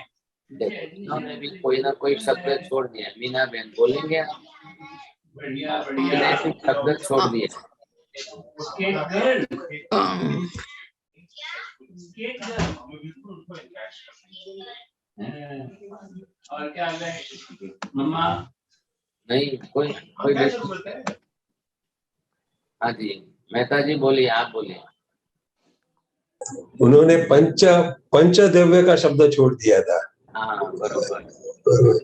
इन्होंने भी कोई ना कोई शब्द छोड़ दिया। मीना बहन बोलेंगे आप? शब्द छोड़ दिए। और क्या मम्मा? नहीं, कोई हाँ जी, मेहता जी बोलिए, आप बोलिए। उन्होंने पंचद्रव्य का शब्द छोड़ दिया था। हाँ बरोबर।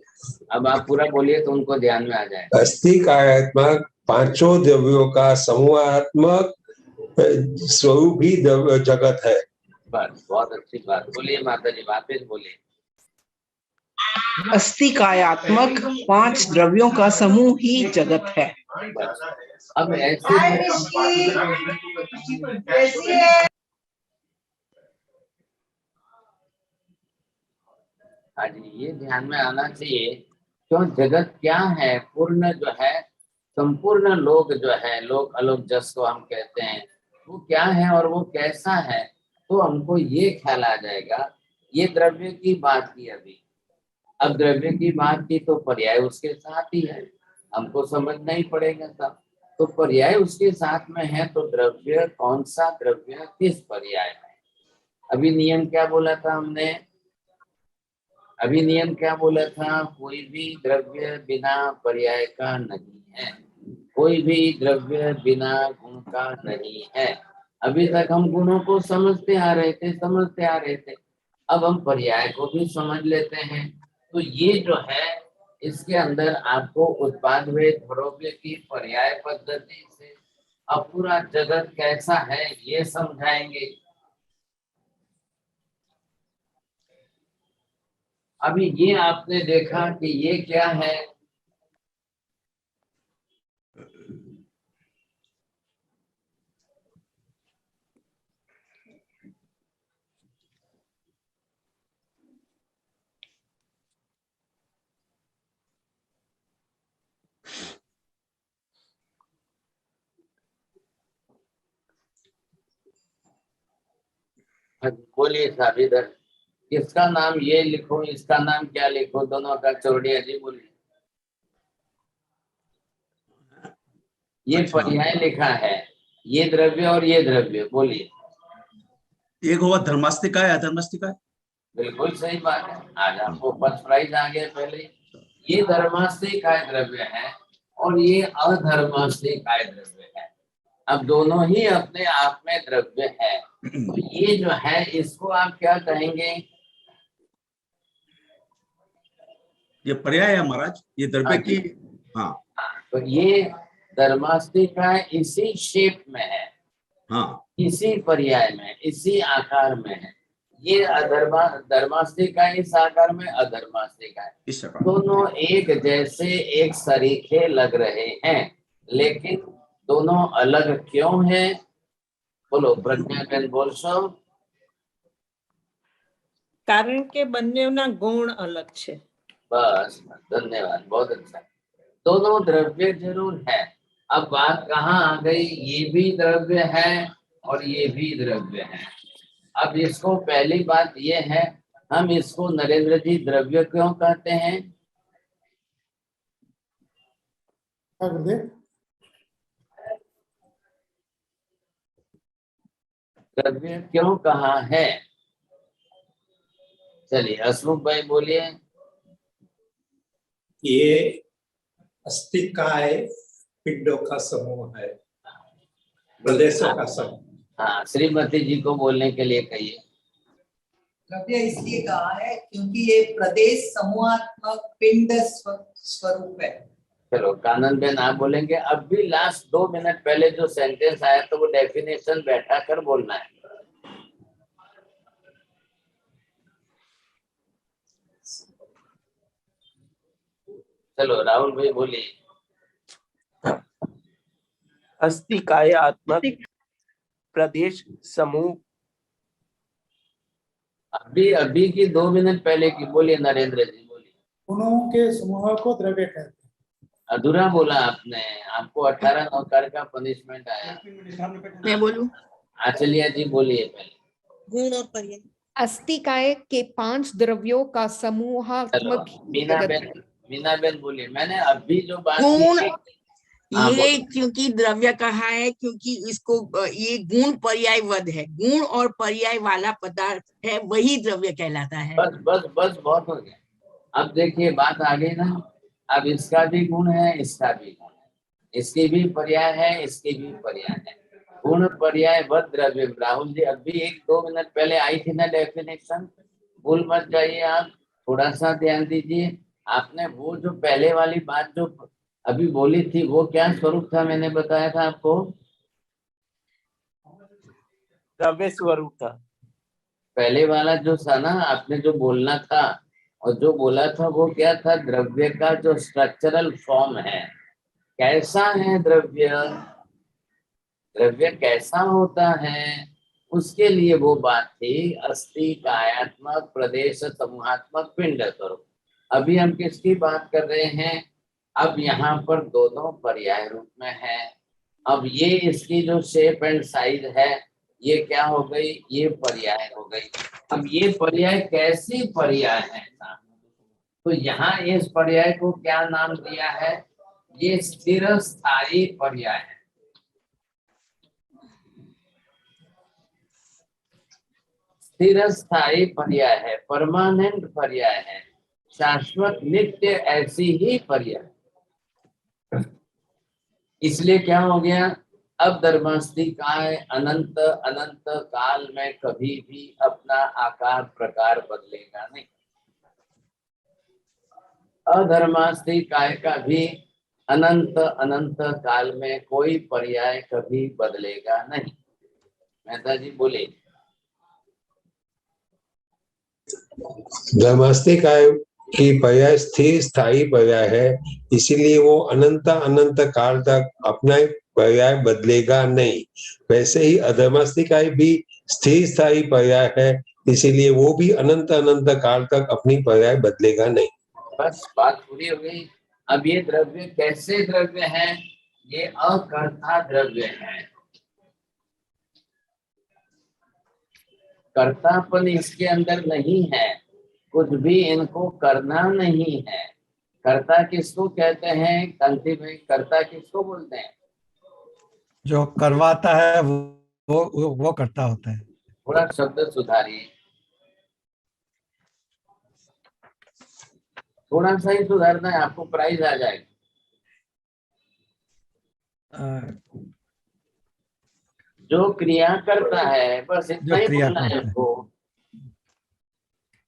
अब आप पूरा बोलिए तो उनको ध्यान में आ जाएगा। अस्थि कायात्मक पांचों द्रव्यों का समूहात्मक स्वरूप ही जगत है। बस, बहुत अच्छी बात। बोलिए माता जी, वापिस बोलिए। अस्थि कायात्मक पांच द्रव्यों का समूह ही जगत है। अब ऐसे हाँ जी, ये ध्यान में आना चाहिए। क्यों? जगत क्या है? पूर्ण जो है, संपूर्ण लोक जो है, लोक अलोक जस को हम कहते हैं, वो क्या है और वो कैसा है, तो हमको ये ख्याल आ जाएगा। ये द्रव्य की बात की अभी, अब द्रव्य की बात की तो पर्याय उसके साथ ही है, हमको समझना ही पड़ेगा सब। तो पर्याय उसके साथ में है, तो द्रव्य कौन सा द्रव्य किस पर्याय में? अभी नियम क्या बोला था हमने? अभी नियम क्या बोला था? कोई भी द्रव्य बिना पर्याय का नहीं है, कोई भी द्रव्य बिना गुण का नहीं है। अभी तक हम गुणों को समझते आ रहे थे। अब हम पर्याय को भी समझ लेते हैं। तो ये जो है इसके अंदर आपको उत्पाद व द्रव्य की पर्याय पद्धति से अब पूरा जगत कैसा है ये समझाएंगे। अभी ये आपने देखा कि ये क्या है, बोलिए साहब इधर, इसका नाम ये लिखो, इसका नाम क्या लिखो, दोनों का चौड़िया जी बोलिए। ये पर्याय लिखा है, ये द्रव्य और ये द्रव्य, बोलिए। एक हुआ धर्मास्तिका है अधर्मास्तिका है। बिल्कुल सही बात है, आज आपको फर्स्ट प्राइज आ गया। पहले ये धर्मास्तिकाय द्रव्य है और ये अधर्मास्तिकाय द्रव्य है। अब दोनों ही अपने आप में द्रव्य है। तो ये जो है इसको आप क्या कहेंगे? ये पर्याय है महाराज, ये द्रव्य की। हाँ, तो ये धर्मास्तिकाय इसी शेप में है, हाँ, इसी पर्याय में, इसी आकार में है। ये धर्मास्तिकाय इस आकार में, अधर्मास्तिकाय इस आकार। दोनों एक जैसे एक सरीखे लग रहे हैं, लेकिन दोनों अलग क्यों हैं? बोलो प्रज्ञा बहन, बोल सो। કારણ કે બંનેના ગુણ અલગ છે। बस धन्यवाद, बहुत अच्छा। दोनों द्रव्य जरूर है। अब बात कहाँ आ गई? ये भी द्रव्य है और ये भी द्रव्य है। अब इसको पहली बात ये है, हम इसको नरेंद्र जी द्रव्य क्यों कहते हैं? द्रव्य क्यों कहा है? चलिए हसमुख भाई बोलिए। ये अस्तिकाय पिंडों का समूह है, प्रदेशों का समूह। हाँ, श्रीमती जी को बोलने के लिए कहिए। द्रव्य इसलिए कहा है क्योंकि ये प्रदेश समूहात्मक पिंड स्वरूप है। चलो कानन बेन आप बोलेंगे। अब भी लास्ट 2 मिनट पहले जो सेंटेंस आया तो वो डेफिनेशन बैठा कर बोलना है। चलो राहुल भाई बोलिए। अस्तिकायात्मक प्रदेश समूह। अभी की 2 मिनट पहले की बोलिए नरेंद्र जी, बोलिए। गुणों के समूह को द्रव्य कहते हैं। अधूरा बोला आपने, आपको 18 नौकर का पनिशमेंट आया। मैं बोलूं? आचलिया जी बोलिए पहले। गुण और पर्याय। अस्तिकाय के 5 द्रव्यों का समूहात्मक मीना बेन बोलिए। मैंने अभी जो बात गुण, हाँ, ये क्योंकि द्रव्य कहा है क्योंकि इसको ये गुण पर्यायवद है, गुण और पर्याय वाला पदार्थ है, वही द्रव्य कहलाता है। बस बस बस बहुत हो गया। अब देखिए बात आ गई ना। अब इसका भी गुण है, इसका भी गुण है, इसकी भी पर्याय है, इसकी भी पर्याय है। गुण पर्याय वद द्रव्य। राहुल जी अभी 1-2 मिनट पहले आई थी ना डेफिनेशन, भूल मत जाइए आप, थोड़ा सा ध्यान दीजिए। आपने वो जो पहले वाली बात जो अभी बोली थी वो क्या स्वरूप था? मैंने बताया था आपको, द्रव्य स्वरूप था। पहले वाला जो था ना, आपने जो बोलना था और जो बोला था वो क्या था? द्रव्य का जो स्ट्रक्चरल फॉर्म है, कैसा है द्रव्य, द्रव्य कैसा होता है, उसके लिए वो बात थी अस्तिकायात्मक प्रदेश समूहात्मक पिंड स्वरूप। अभी हम किसकी बात कर रहे हैं? अब यहाँ पर दोनों पर्याय रूप में है। अब ये इसकी जो शेप एंड साइज है ये क्या हो गई? ये पर्याय हो गई। अब ये पर्याय कैसी पर्याय है? तो यहाँ इस पर्याय को क्या नाम दिया है? ये स्थिर स्थायी पर्याय है। स्थिर स्थायी पर्याय है, परमानेंट पर्याय है, शाश्वत नित्य ऐसी ही पर्याय। इसलिए क्या हो गया? अब धर्मास्तिकाय अनंत अनंत काल में कभी भी अपना आकार प्रकार बदलेगा नहीं। अधर्मास्ति काय का भी अनंत अनंत काल में कोई पर्याय कभी बदलेगा नहीं। मेहता जी बोले। धर्मास्तिक काय की पर्याय स्थिर स्थायी पर्याय है, इसीलिए वो अनंत अनंत काल तक अपना पर्याय बदलेगा नहीं। वैसे ही अधर्मास्तिक काय भी स्थिर स्थायी पर्याय है, इसीलिए वो भी अनंत अनंत काल तक अपनी पर्याय बदलेगा नहीं। बस बात पूरी हो गई। अब ये द्रव्य कैसे द्रव्य है? ये अकर्ता द्रव्य है। कर्तापन इसके अंदर नहीं है, कुछ भी इनको करना नहीं है। कर्ता किसको कहते हैं कांति भाई? कर्ता किसको बोलते हैं? जो करवाता है वो करता होता है। थोड़ा शब्द सुधारिए, थोड़ा सा ही सुधारना है, आपको प्राइज आ जाएगा। जो क्रिया करता है, बस इतना ही बोलना है आपको।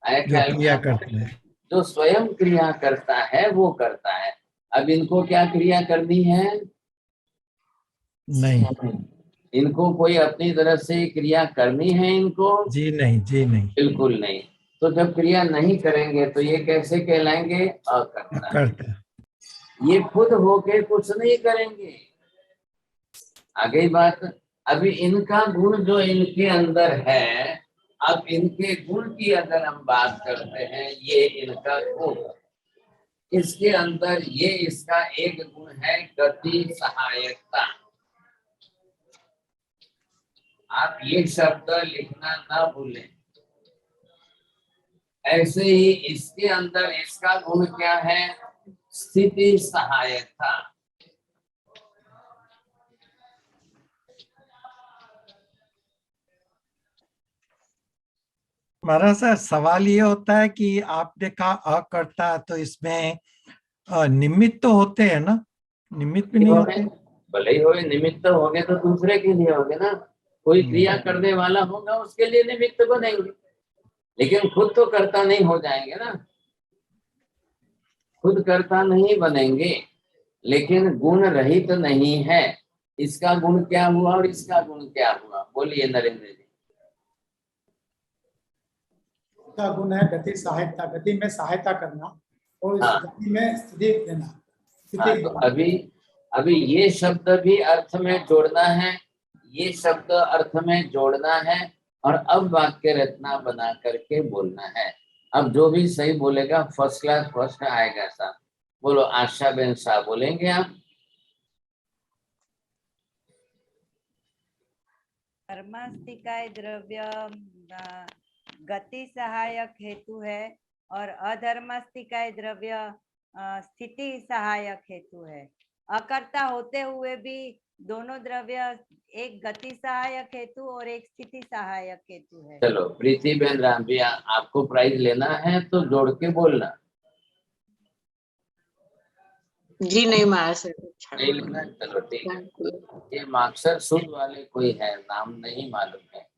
जो क्रिया करता है, जो स्वयं क्रिया करता है वो करता है। अब इनको क्या क्रिया करनी है? नहीं, इनको कोई अपनी तरफ से क्रिया करनी है इनको? जी नहीं, जी नहीं, बिल्कुल नहीं। तो जब क्रिया नहीं करेंगे तो ये कैसे कहलाएंगे? अकर्ता। करता। ये खुद होके कुछ नहीं करेंगे। आगे बात, अभी इनका गुण जो इनके अंदर है, अब इनके गुण की अगर हम बात करते हैं, ये इनका गुण, इसके अंदर ये इसका एक गुण है गति सहायकता। आप ये शब्द लिखना ना भूलें। ऐसे ही इसके अंदर इसका गुण क्या है? स्थिति सहायकता। महाराज सर, सवाल ये होता है कि आपने कहा अकर्ता, तो इसमें निमित्त तो होते हैं ना? निमित्त भी नहीं होते? भले ही हो, निमित्त होंगे तो दूसरे के लिए होंगे ना। कोई क्रिया करने वाला होगा उसके लिए निमित्त बनेंगे, लेकिन खुद तो कर्ता नहीं हो जाएंगे ना। खुद कर्ता नहीं बनेंगे, लेकिन गुण रहित नहीं है। इसका गुण क्या हुआ और इसका गुण क्या हुआ? बोलिए नरेंद्र जी। का गुण है गति सहायता, गति में सहायता करना और इस गति में स्थिति देना। तो अभी ये शब्द भी अर्थ में जोड़ना है, ये शब्द अर्थ में जोड़ना है, और अब वाक्य रचना बना करके बोलना है। अब जो भी सही बोलेगा फर्स्ट क्लास फर्स्ट आएगा। साहब बोलो, आशा बेन साहब बोलेंगे आप। धर्मास्तिकाय द्रव्य गति सहायक हेतु है और अधर्मास्तिकाय द्रव्य स्थिति सहायक हेतु है। अकर्ता होते हुए भी दोनों द्रव्य एक गति सहायक हेतु और एक स्थिति सहायक हेतु है। चलो प्रीति बेन राम जी, आपको प्राइज लेना है तो जोड़ के बोलना। जी नहीं महाराज, नहीं लिखना? चलो ठीक है। ये मार्क्सर शुद्ध वाले कोई है, नाम नहीं मालूम है।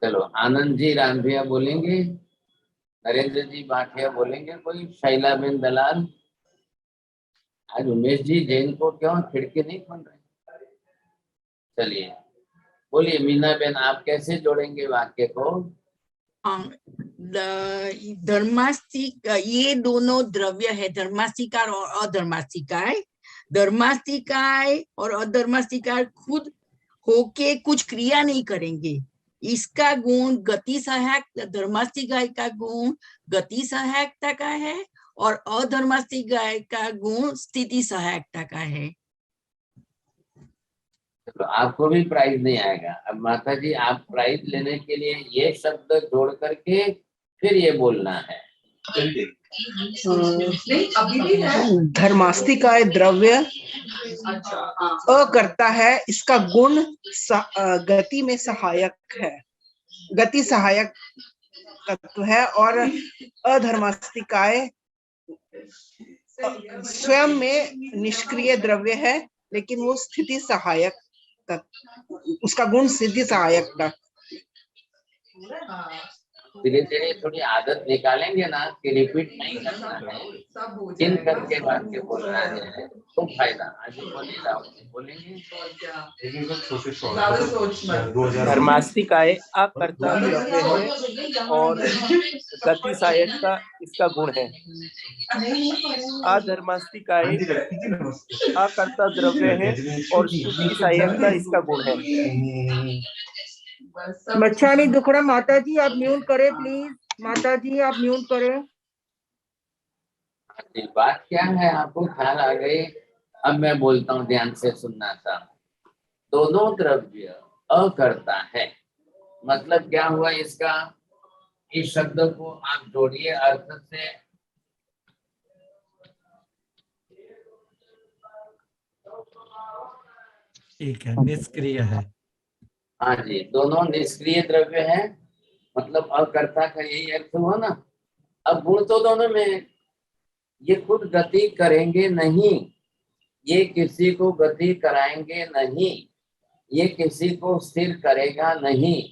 चलो आनंद जी राम भैया बोलेंगे, नरेंद्र जी भाटिया बोलेंगे, कोई शैला बेन दलाल। आज उमेश जी जैन को क्यों खिड़की नहीं खोल रहे? चलिए बोलिए मीना बेन, आप कैसे जोड़ेंगे वाक्य को? धर्मास्तिक, ये दोनों द्रव्य है, धर्मास्तिकार और अधर्मास्तिकार। धर्मास्तिकार और अधर्मास्तिकार खुद होके कुछ क्रिया नहीं करेंगे। इसका गुण गति सहायक, धर्मास्तिकार का गुण गति सहायकता का है और अधर्मास्तिकार का गुण स्थिति सहायकता का है। तो आपको भी प्राइज नहीं आएगा। अब माता जी, आप प्राइज लेने के लिए ये शब्द जोड़ करके फिर ये बोलना है। धर्मास्तिकाय द्रव्य अकर्ता है, इसका गुण गति में सहायक है, गति सहायक तत्व है, और अधर्मास्तिकाय स्वयं में निष्क्रिय द्रव्य है, लेकिन वो स्थिति सहायक, उसका गुण स्थिति सहायक धीरे धीरे थोड़ी आदत निकालेंगे ना कि रिपीट नहीं करना है, चिन करके वाक्य बोलना है तो फायदा। आज बोलिए राहुल जी, बोलेंगे। धर्मास्तिकाय अकर्ता द्रव्य है और गति सहायक का इसका गुण है। अधर्मास्तिकाय अकर्ता द्रव्य है और श्रुति सहायक का इसका गुण है। मच्छानी दुखड़ा माता जी आप म्यूट करें प्लीज। माता जी आप म्यूट करें। बात क्या है आपको ख्याल आ गई। अब मैं बोलता हूँ, ध्यान से सुनना था। दोनों द्रव्य अकर्ता है, मतलब क्या हुआ इसका। इस शब्द को आप जोड़िए अर्थ से। ठीक है, निष्क्रिय है। हाँ जी, दोनों निष्क्रिय द्रव्य है, मतलब अकर्ता का यही अर्थ हुआ ना। अब गुण तो दोनों में है। ये खुद गति करेंगे नहीं, ये किसी को गति कराएंगे नहीं, ये किसी को स्थिर करेगा नहीं,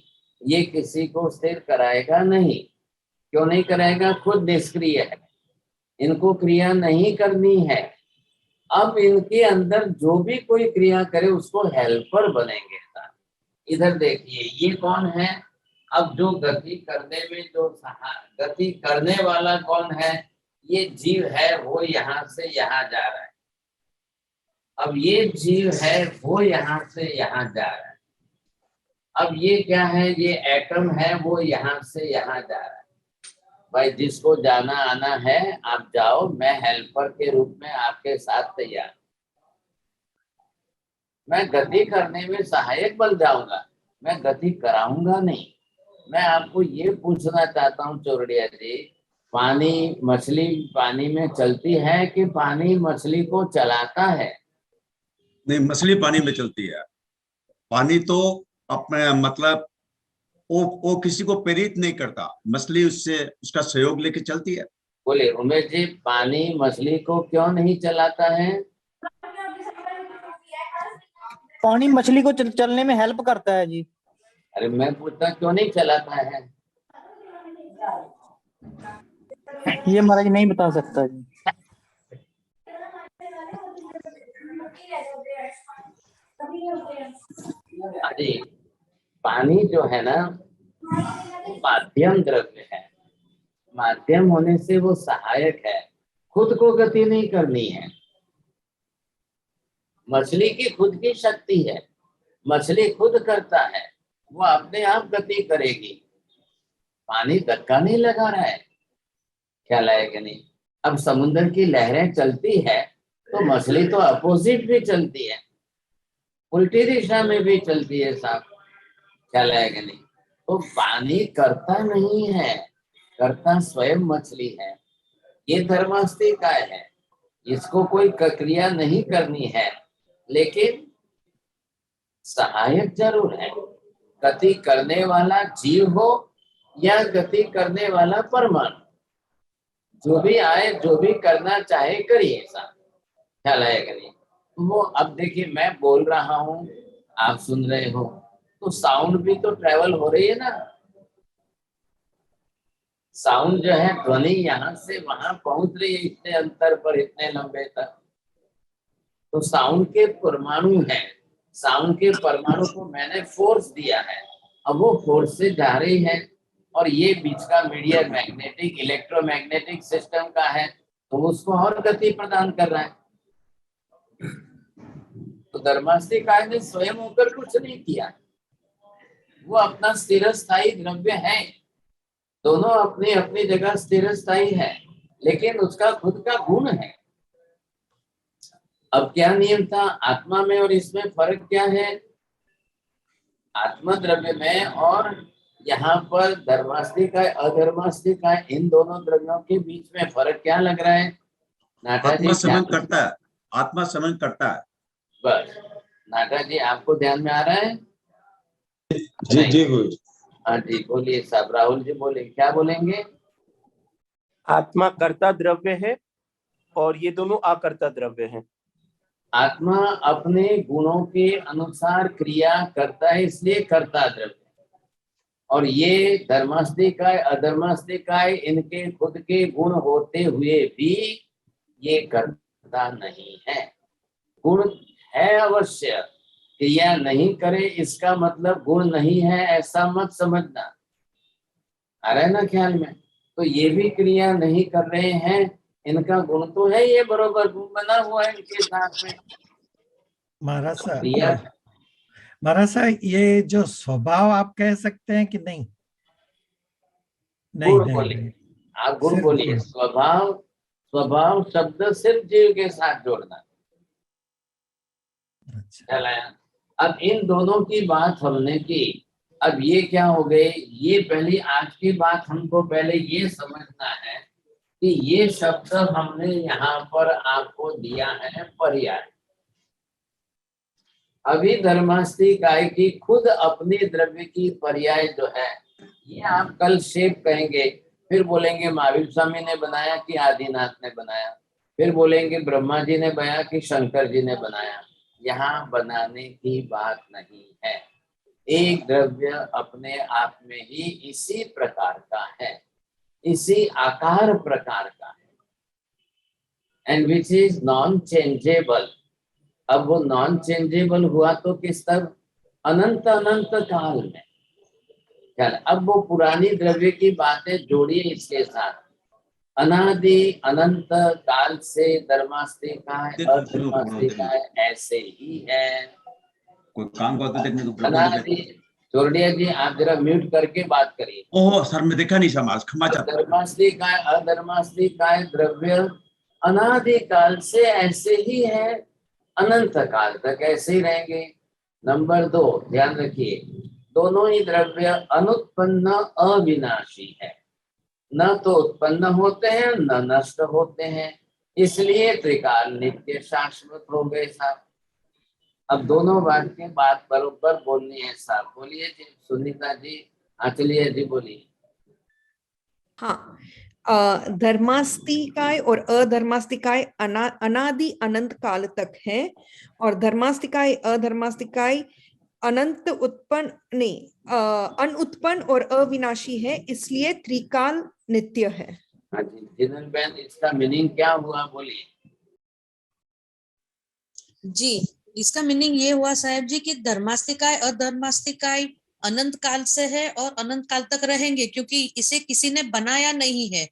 ये किसी को स्थिर कराएगा नहीं। क्यों नहीं कराएगा? खुद निष्क्रिय है, इनको क्रिया नहीं करनी है। अब इनके अंदर जो भी कोई क्रिया करे उसको हेल्पर बनेंगे। इधर देखिए, ये कौन है? अब जो गति करने में जो गति करने वाला कौन है? ये जीव है, वो यहाँ से यहाँ जा रहा है। अब ये जीव है, वो यहाँ से यहाँ जा रहा है। अब ये क्या है? ये एटम है, वो यहाँ से यहाँ जा रहा है। भाई जिसको जाना आना है आप जाओ, मैं हेल्पर के रूप में आपके साथ तैयार। मैं गति करने में सहायक बन जाऊंगा, मैं गति कराऊंगा नहीं। मैं आपको ये पूछना चाहता हूँ चोरडिया जी, पानी मछली पानी में चलती है कि पानी मछली को चलाता है? नहीं, मछली पानी में चलती है। पानी तो अपने मतलब वो किसी को प्रेरित नहीं करता, मछली उससे उसका सहयोग लेके चलती है। बोले उमेश जी, पानी मछली को क्यों नहीं चलाता है? पानी मछली को चलने में हेल्प करता है जी। अरे मैं पूछता क्यों नहीं चलाता है? ये महाराज नहीं बता सकता जी। अरे पानी जो है ना, माध्यम द्रव्य है। माध्यम होने से वो सहायक है, खुद को गति नहीं करनी है। मछली की खुद की शक्ति है, मछली खुद करता है, वो अपने आप गति करेगी। पानी धक्का नहीं लगा रहा है, ख्याल आएगा नहीं। अब समुद्र की लहरें चलती है तो मछली तो अपोजिट भी चलती है, उल्टी दिशा में भी चलती है साहब, ख्याल आएगा नहीं। तो पानी करता नहीं है, करता स्वयं मछली है। ये धर्मास्तिकाय है, इसको कोई क्रिया नहीं करनी है, लेकिन सहायक जरूर है। गति करने वाला जीव हो या गति करने वाला परमाणु, जो भी आए, जो भी करना चाहे करिए साहब, ख्याल आएगा नहीं। वो अब देखिए, मैं बोल रहा हूँ, आप सुन रहे हो, तो साउंड भी तो ट्रेवल हो रही है ना। साउंड जो है, ध्वनि यहाँ से वहां पहुंच रही है, इतने अंतर पर, इतने लंबे तक। तो साउंड के परमाणु है, साउंड के परमाणु को मैंने फोर्स दिया है, अब वो फोर्स से जा रही है। और ये बीच का मीडिया मैग्नेटिक इलेक्ट्रोमैग्नेटिक सिस्टम का है, तो उसको और गति प्रदान कर रहा है। तो धर्मास्तिकाय ने स्वयं होकर कुछ नहीं किया, वो अपना स्थिर स्थायी द्रव्य है। दोनों अपनी अपनी जगह स्थिर स्थायी है, लेकिन उसका खुद का गुण है। अब क्या नियम था आत्मा में और इसमें? फर्क क्या है? आत्मा द्रव्य में और यहाँ पर धर्मास्तिकाय अधर्मास्तिकाय, इन दोनों द्रव्यों के बीच में फर्क क्या लग रहा है? नाटा जी आत्मा समन करता है, आत्मा समन करता है। बस नाटा जी, आपको ध्यान में आ रहा है? जी जी गुरु। हाँ जी, बोलिए साहब। राहुल जी बोले, क्या बोलेंगे? आत्मा कर्ता द्रव्य है और ये दोनों अकर्ता द्रव्य हैं। आत्मा अपने गुणों के अनुसार क्रिया करता है, इसलिए कर्ता द्रव्य। और ये धर्मास्तिकाय अधर्मास्तिकाय इनके खुद के गुण होते हुए भी ये करता नहीं है। गुण है अवश्य, क्रिया नहीं करे इसका मतलब गुण नहीं है ऐसा मत समझना। आ रहा है ना ख्याल में? तो ये भी क्रिया नहीं कर रहे हैं, इनका गुण तो है, ये बरोबर गुण बना हुआ है इनके साथ में। महाराज क्रिया साहब, महाराज साहब, ये जो स्वभाव आप कह सकते हैं कि नहीं? नहीं गुण नहीं, बोलिए, नहीं। आप गुण सिर्फ बोलिए। गुण। स्वभाव, स्वभाव शब्द सिर्फ जीव के साथ जोड़ना। चला। अब इन दोनों की बात हमने की। अब ये क्या हो गए, ये पहली आज की बात हमको पहले ये समझना है कि ये शब्द हमने यहाँ पर आपको दिया है पर्याय। अभी धर्मास्तिकाय की खुद अपनी द्रव्य की पर्याय जो है, ये आप कल शेप कहेंगे, फिर बोलेंगे महावीर स्वामी ने बनाया कि आदिनाथ ने बनाया, फिर बोलेंगे ब्रह्मा जी ने बनाया कि शंकर जी ने बनाया। यहाँ बनाने की बात नहीं है। एक द्रव्य अपने आप में ही इसी प्रकार का है, इसी आकार प्रकार का है, and which is non changeable. अब वो नॉन चेंजेबल हुआ तो किस तब? अनंत अनंत काल में। चल, अब वो पुरानी द्रव्य की बातें जोड़िए इसके साथ। अनादि अनंत काल से धर्मास्तिकाय अधर्मास्तिकाय ऐसे ही है। कोई काम करते देखने को अनादि, चोरडिया जी आप जरा म्यूट करके बात करिए। ओह सर, मैं देखा नहीं समाज, क्षमा चाहता हूं। धर्मास्तिकाय अधर्मास्तिकाय द्रव्य अनादि काल से ऐसे ही है, अनंत काल तक ऐसे ही रहेंगे। नंबर 2 ध्यान रखिए, दोनों ही द्रव्य अनुत्पन्न अविनाशी है, न तो उत्पन्न होते हैं न नष्ट होते हैं, इसलिए त्रिकाल नित्य शाश्वत हो गए साहब। अब दोनों बात के बात बरोबर बोलनी है साहब। बोलिए जी सुनीता जी, चलिए जी बोलिए। हाँ, धर्मास्तिकाय और अधर्मास्तिकाय अनादि अनंत काल तक है, और धर्मास्तिकाय अधर्मास्तिकाय अनंत उत्पन्न नहीं अनुत्पन्न और अविनाशी है, इसलिए त्रिकाल नित्य है। हाँ जी जिनन बहन, इसका मीनिंग क्या हुआ बोलिए। जी, इसका मीनिंग ये हुआ साहब जी कि धर्मास्तिकाय अधर्मास्तिकाय अनंत काल से है और अनंत काल तक रहेंगे, क्योंकि इसे किसी ने बनाया नहीं है,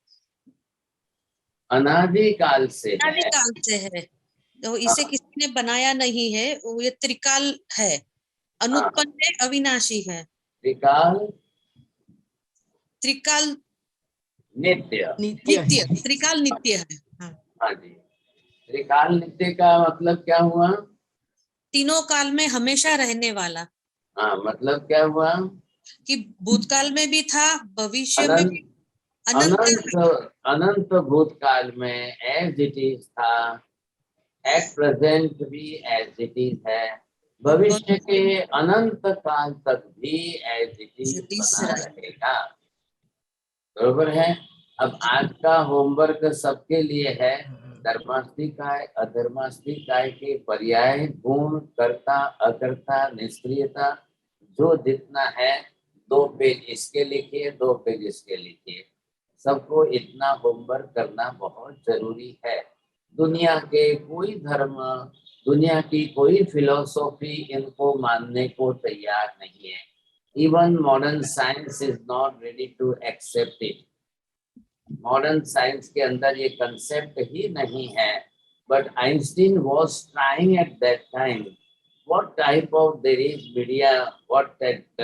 अनादि काल से है। अनादि काल से है, तो इसे किसी ने बनाया नहीं है। ये त्रिकाल है, अनुत्पन्न है, अविनाशी है। त्रिकाल त्रिकाल नित्य, नित्य, त्रिकाल नित्य है। हाँ जी, त्रिकाल नित्य का मतलब क्या हुआ? तीनों काल में हमेशा रहने वाला। हाँ, मतलब क्या हुआ? कि भूतकाल में भी था, भविष्य में भी, अनंत भूतकाल में एज इट इज था, एट प्रेजेंट भी एज इट इज है, भविष्य के अनंत काल तक भी एज इट इज बना रहेगा। बरोबर है। अब आज का होमवर्क सबके लिए है, धर्मास्तिकाय अधर्मास्तिकाय के पर्याय, गुण, कर्ता अकर्ता, निष्क्रियता, जो जितना है 2 पेज इसके लिखिए, 2 पेज इसके लिखिए। सबको इतना होमवर्क करना बहुत जरूरी है। दुनिया के कोई धर्म, दुनिया की कोई फिलोसॉफी इनको मानने को तैयार नहीं है। Even modern science is not ready to accept it. Modern science के अंदर ये कंसेप्ट ही नहीं है। But Einstein was trying at that time what type of there is media, what that.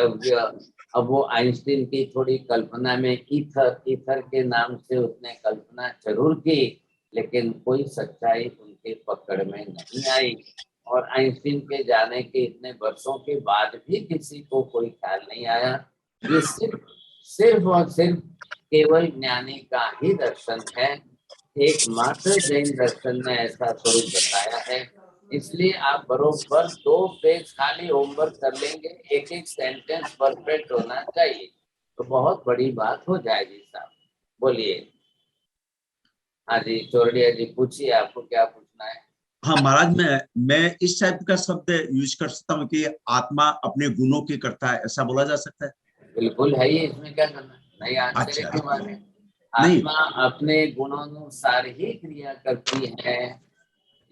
अब वो आइंस्टीन की थोड़ी कल्पना में ईथर के नाम से उसने कल्पना जरूर की, लेकिन कोई सच्चाई उनके पकड़ में नहीं आई। और आइंस्टीन के जाने के इतने वर्षों के बाद भी किसी को कोई ख्याल नहीं आया। ये सिर्फ और सिर्फ केवल ज्ञानी का ही दर्शन है। एकमात्र जैन दर्शन ने ऐसा स्वरूप बताया है। इसलिए आप बरोबर 2 पेज खाली होमवर्क कर लेंगे, एक एक सेंटेंस परफेक्ट होना चाहिए, तो बहुत बड़ी बात हो जाएगी साहब। बोलिए। हाँ जी चोरडिया जी पूछिए, आपको क्या पूछना है? हाँ महाराज, मैं इस टाइप का शब्द यूज कर सकता हूँ कि आत्मा अपने गुणों की करता है, ऐसा बोला जा सकता है? बिल्कुल है ही, इसमें क्या करना, नहीं आश्चर्य अच्छा की बात है। नहीं आत्मा अपने गुणानुसार ही क्रिया करती है,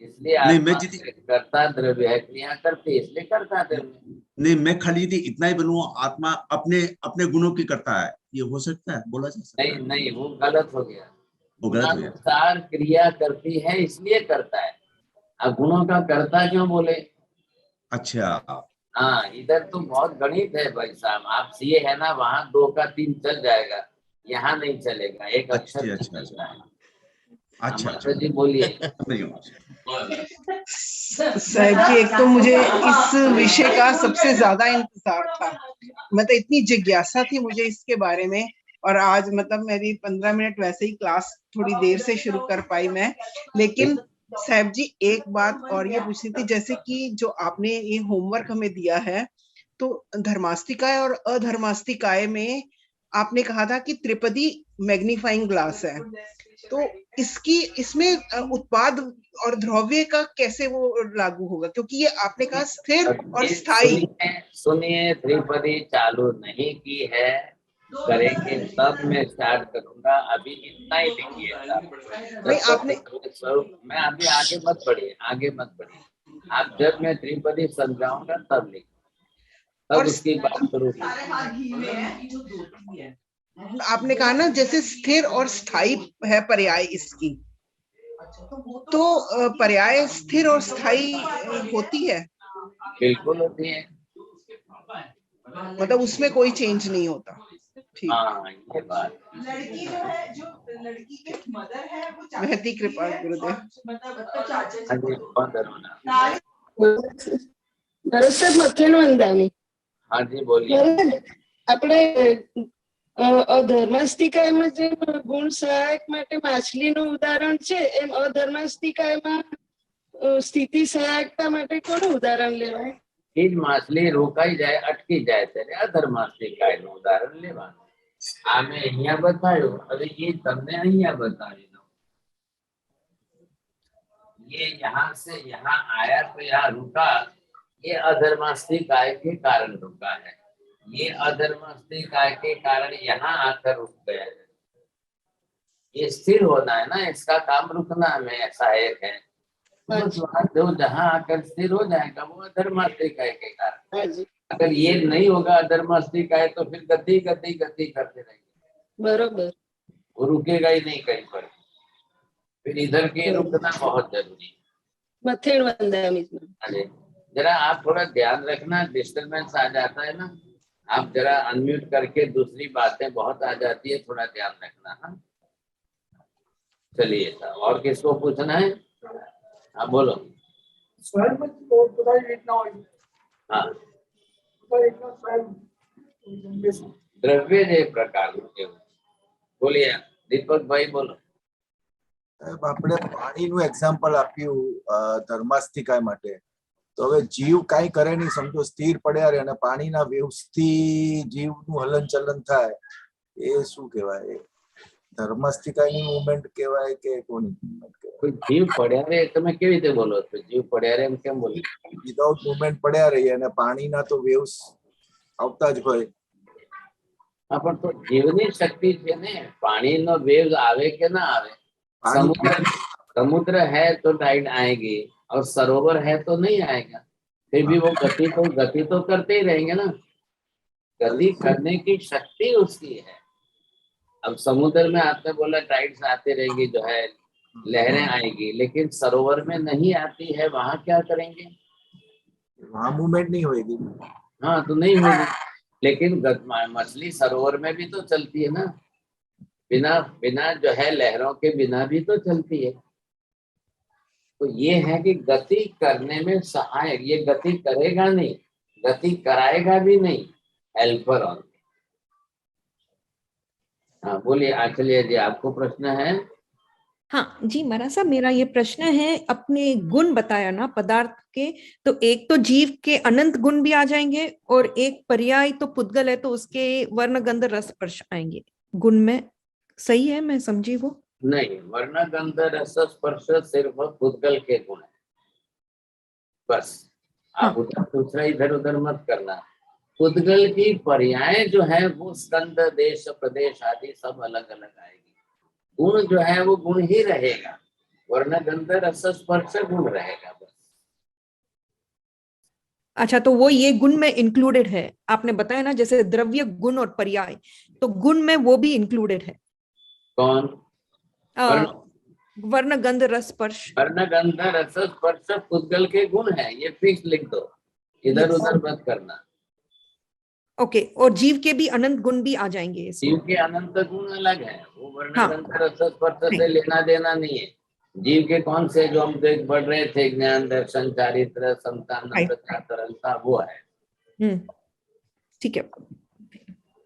इसलिए नहीं मैं आत्मा जीती कर्ता द्रव्य है, क्रिया करती है इसलिए कर्ता द्रव्य। नहीं मैं खाली यदि इतना ही बनूं आत्मा अपने अपने गुणों की करता है, ये हो सकता है, बोला जा सकता नहीं है? नहीं, वो गलत हो गया। वो गलत हो गया। गुणानुसार क्रिया करती है इसलिए करता है, अब गुणों का कर्ता क्यों बोले? अच्छा हाँ, इधर तो बहुत गणित है भाई साहब, आप सीए है ना, वहाँ 2 का 3 चल जाएगा, यहाँ नहीं चलेगा, एक अक्षर अच्छा से अच्छा चलता है। अच्छा माता जी बोलिए। समझ गया। साहब जी, एक तो मुझे इस विषय का सबसे ज्यादा इंतजार था, मतलब इतनी जिज्ञासा थी मुझे इसके बारे में, और आज मतलब मेरी 15 मिनट वैसे ही क्लास थोड़ी देर से शुरू कर पाई मैं, लेकिन साहब जी एक बात और ये पूछनी थी, जैसे कि जो आपने ये होमवर्क हमें दिया है, तो धर्मास्तिकाय और अधर्मास्तिकाय में आपने कहा था कि त्रिपदी मैग्नीफाइंग ग्लास है, तो इसमें उत्पाद और द्रव्य का कैसे वो लागू होगा, क्योंकि ये आपने कहा स्थिर और स्थायी। सुनिए, त्रिपदी चालू नहीं की है, करेंगे तब मैं स्टार्ट करूंगा, अभी इतना ही लिखिए नहीं आपने स्वरूप में, अभी आगे मत बढ़िए, आगे मत बढ़िए, आप जब मैं त्रिपदी समझाऊंगा तब लिखिए, तब उसकी बात शुरू कीजिए। आपने कहा ना जैसे स्थिर और स्थायी है पर्याय इसकी, तो पर्याय स्थिर और स्थायी होती है? बिल्कुल होती है, मतलब उसमें कोई चेंज नहीं होता। ठीक। हाँ ये बात। लड़की जो है, जो लड़की के मदर है वो महती कृपा गुरुदेव। નરેશભાઈ મથેણું અંદાની हाँ जी बोलिए। આપણે અધર્માસ્તિકાયમાં જે ગુણ સહાયક માટે માછલીનું ઉદાહરણ છે, એમ અધર્માસ્તિકાયમાં સ્થિતિ સહાયકતા માટે કોનું ઉદાહરણ લેવાય? એ માછલી રોકાઈ જાય, અટકી જાય ત્યારે અધર્માસ્તિકાયનું ઉદાહરણ લેવાનું. આ મેં અહીંયા બતાવ્યું, હવે એ તમને અહીંયા બતાવી દઉં. ये यहाँ से यहाँ आया तो यहाँ रुका, ये अधर्मास्तिकाय के कारण रुका है, ये अधर्मास्तिकाय के कारण यहाँ आकर रुक गया है। ये स्थिर होना है ना, इसका काम रुकना में सहायक है, जो जहाँ आकर स्थिर हो जाएगा वो अधर्मास्तिकाय के कारण। अगर ये नहीं होगा अधर्मास्तिकाय तो फिर गति गति गति करते रहेंगे, बरोबर, वो रुकेगा ही नहीं कहीं पर, फिर इधर के रुकना बहुत जरूरी है। जरा आप थोड़ा ध्यान रखना, डिस्टरबेंस आ जाता है ना, आप जरा अनम्यूट करके दूसरी बातें बहुत आ जाती है, थोड़ा ध्यान रखना। हाँ चलिए, और किसको पूछना है? हाँ बोलो। हाँ द्रव्य जे प्रकार बोलिए, दीपक भाई बोलो। આપણે પાણીનું એક્ઝામ્પલ આપ્યું ધર્માસ્તિકાય માટે, તો હવે જીવ કાંઈ કરે નહીં, સમજો સ્થિર પડ્યા રહે અને પાણીના વેવ્સથી જીવનું હલનચલન થાય, એ શું કહેવાય? ધર્માસ્તિકાયની મૂવમેન્ટ કહેવાય કે કોની મૂવમેન્ટ કહેવાય? જીવ પડ્યા રહે તમે કેવી રીતે બોલો છો? જીવ પડ્યા રહે એમ કેમ બોલી? વિધાઉટ મૂવમેન્ટ પડ્યા રહીએ અને પાણીના તો વેવ્સ આવતા જ હોય. હા પણ તો જીવની શક્તિ છે ને, પાણીનો વેવ આવે કે ના આવે? समुद्र है तो टाइड आएगी, और सरोवर है तो नहीं आएगा, फिर भी वो गति तो करते ही रहेंगे ना, गति करने की शक्ति उसकी है। अब समुद्र में आपने बोला टाइड्स आते रहेंगी, जो है लहरें आएगी, लेकिन सरोवर में नहीं आती है, वहां क्या करेंगे? वहां मूवमेंट नहीं होगी। हाँ तो नहीं होगी, लेकिन मछली सरोवर में भी तो चलती है ना, बिना बिना जो है लहरों के बिना भी तो चलती है। तो ये है कि गति करने में सहायक, ये गति करेगा नहीं, गति कराएगा भी नहीं, हेल्पर ऑन। हाँ बोलिए आचल्य जी, आपको प्रश्न है? हाँ जी महाराज साहब, मेरा ये प्रश्न है, अपने गुण बताया ना पदार्थ के, तो एक तो जीव के अनंत गुण भी आ जाएंगे, और एक पर्याय तो पुद्गल है तो उसके वर्ण गंध रस स्पर्श आएंगे गुण में, सही है? मैं समझी वो? नहीं, वर्ण गंध रस स्पर्श सिर्फ पुद्गल के गुण है बस। आप दूसरा इधर उधर मत करना, पुद्गल की पर्याय जो है वो स्कंद, देश, प्रदेश आदि सब अलग अलग आएगी। गुण जो है वो गुण ही रहेगा, वर्ण गंध रस स्पर्श गुण रहेगा बस। अच्छा, तो वो ये गुण में इंक्लूडेड है, आपने बताया ना, जैसे द्रव्य, गुण और पर्याय, तो गुण में वो भी इंक्लूडेड है। कौन? वर्ण गंध रस स्पर्श। वर्ण गंध रस स्पर्श पुद्गल के गुण है, ये फिक्स लिख दो, इधर उधर मत करना। ओके, और जीव के भी अनंत गुण भी आ जाएंगे इसमें। जीव के अनंत गुण अलग है, वो वर्ण हाँ। गंध रस स्पर्श से लेना देना नहीं है। जीव के कौन से जो हम देख बढ़ रहे थे, ज्ञान, दर्शन, चारित्र, समता, नम्रता, तरलता, वो है। ठीक है।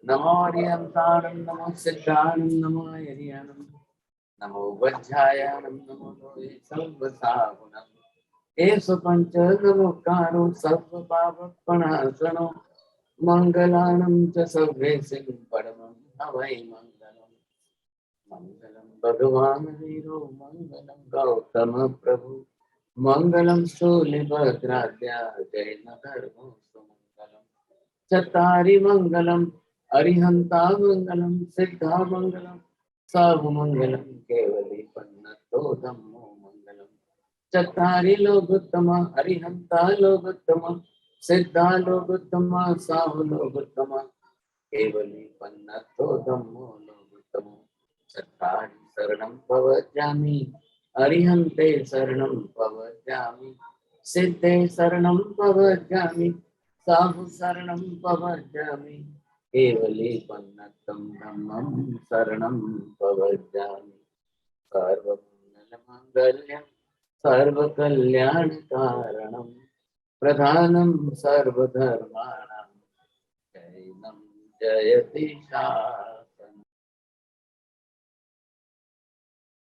नमो हरिहंताणं, नमो सिद्धाणं, नमो हरिहरं, नमो वज्रायाणं, नमो लोहे सर्वसाहुणं, एष पंच नमोकारो सर्वपापप्रणाशनो, मंगलानं च सर्वेसिं परमं हवै मंगलम्। मंगलम भगवान वीरो, मंगलम गौतम प्रभु, मंगलम शूलिभद्राद्या जैन धर्मो सुमंगलम। चत्तारि मंगलम अरिहंता मंगलम, सिद्धा मंगलम, सब मंगलम, केवली पन्नतो धम्मो मंगलम। चत्तारि लोकोत्तम अरिहंता लोकोत्तम, सिद्धा लोकोत्तम, सब लोकोत्तम, केवली पन्नतो धम्मो लोकोत्तम। चत्तारि शरणं प्रवज्जामि, अरिहन्ते शरणं प्रवज्जामि, सिद्धे शरणं प्रवज्जामि, साहु शरणं प्रवज्जामि, केवले पन्नतं धम्मं शरणं प्रवज्जामि। सर्वमङ्गलमाङ्गल्यं सर्वकल्याणकारणं, प्रधानं सर्वधर्माणां, जयनं जयति शारदम्।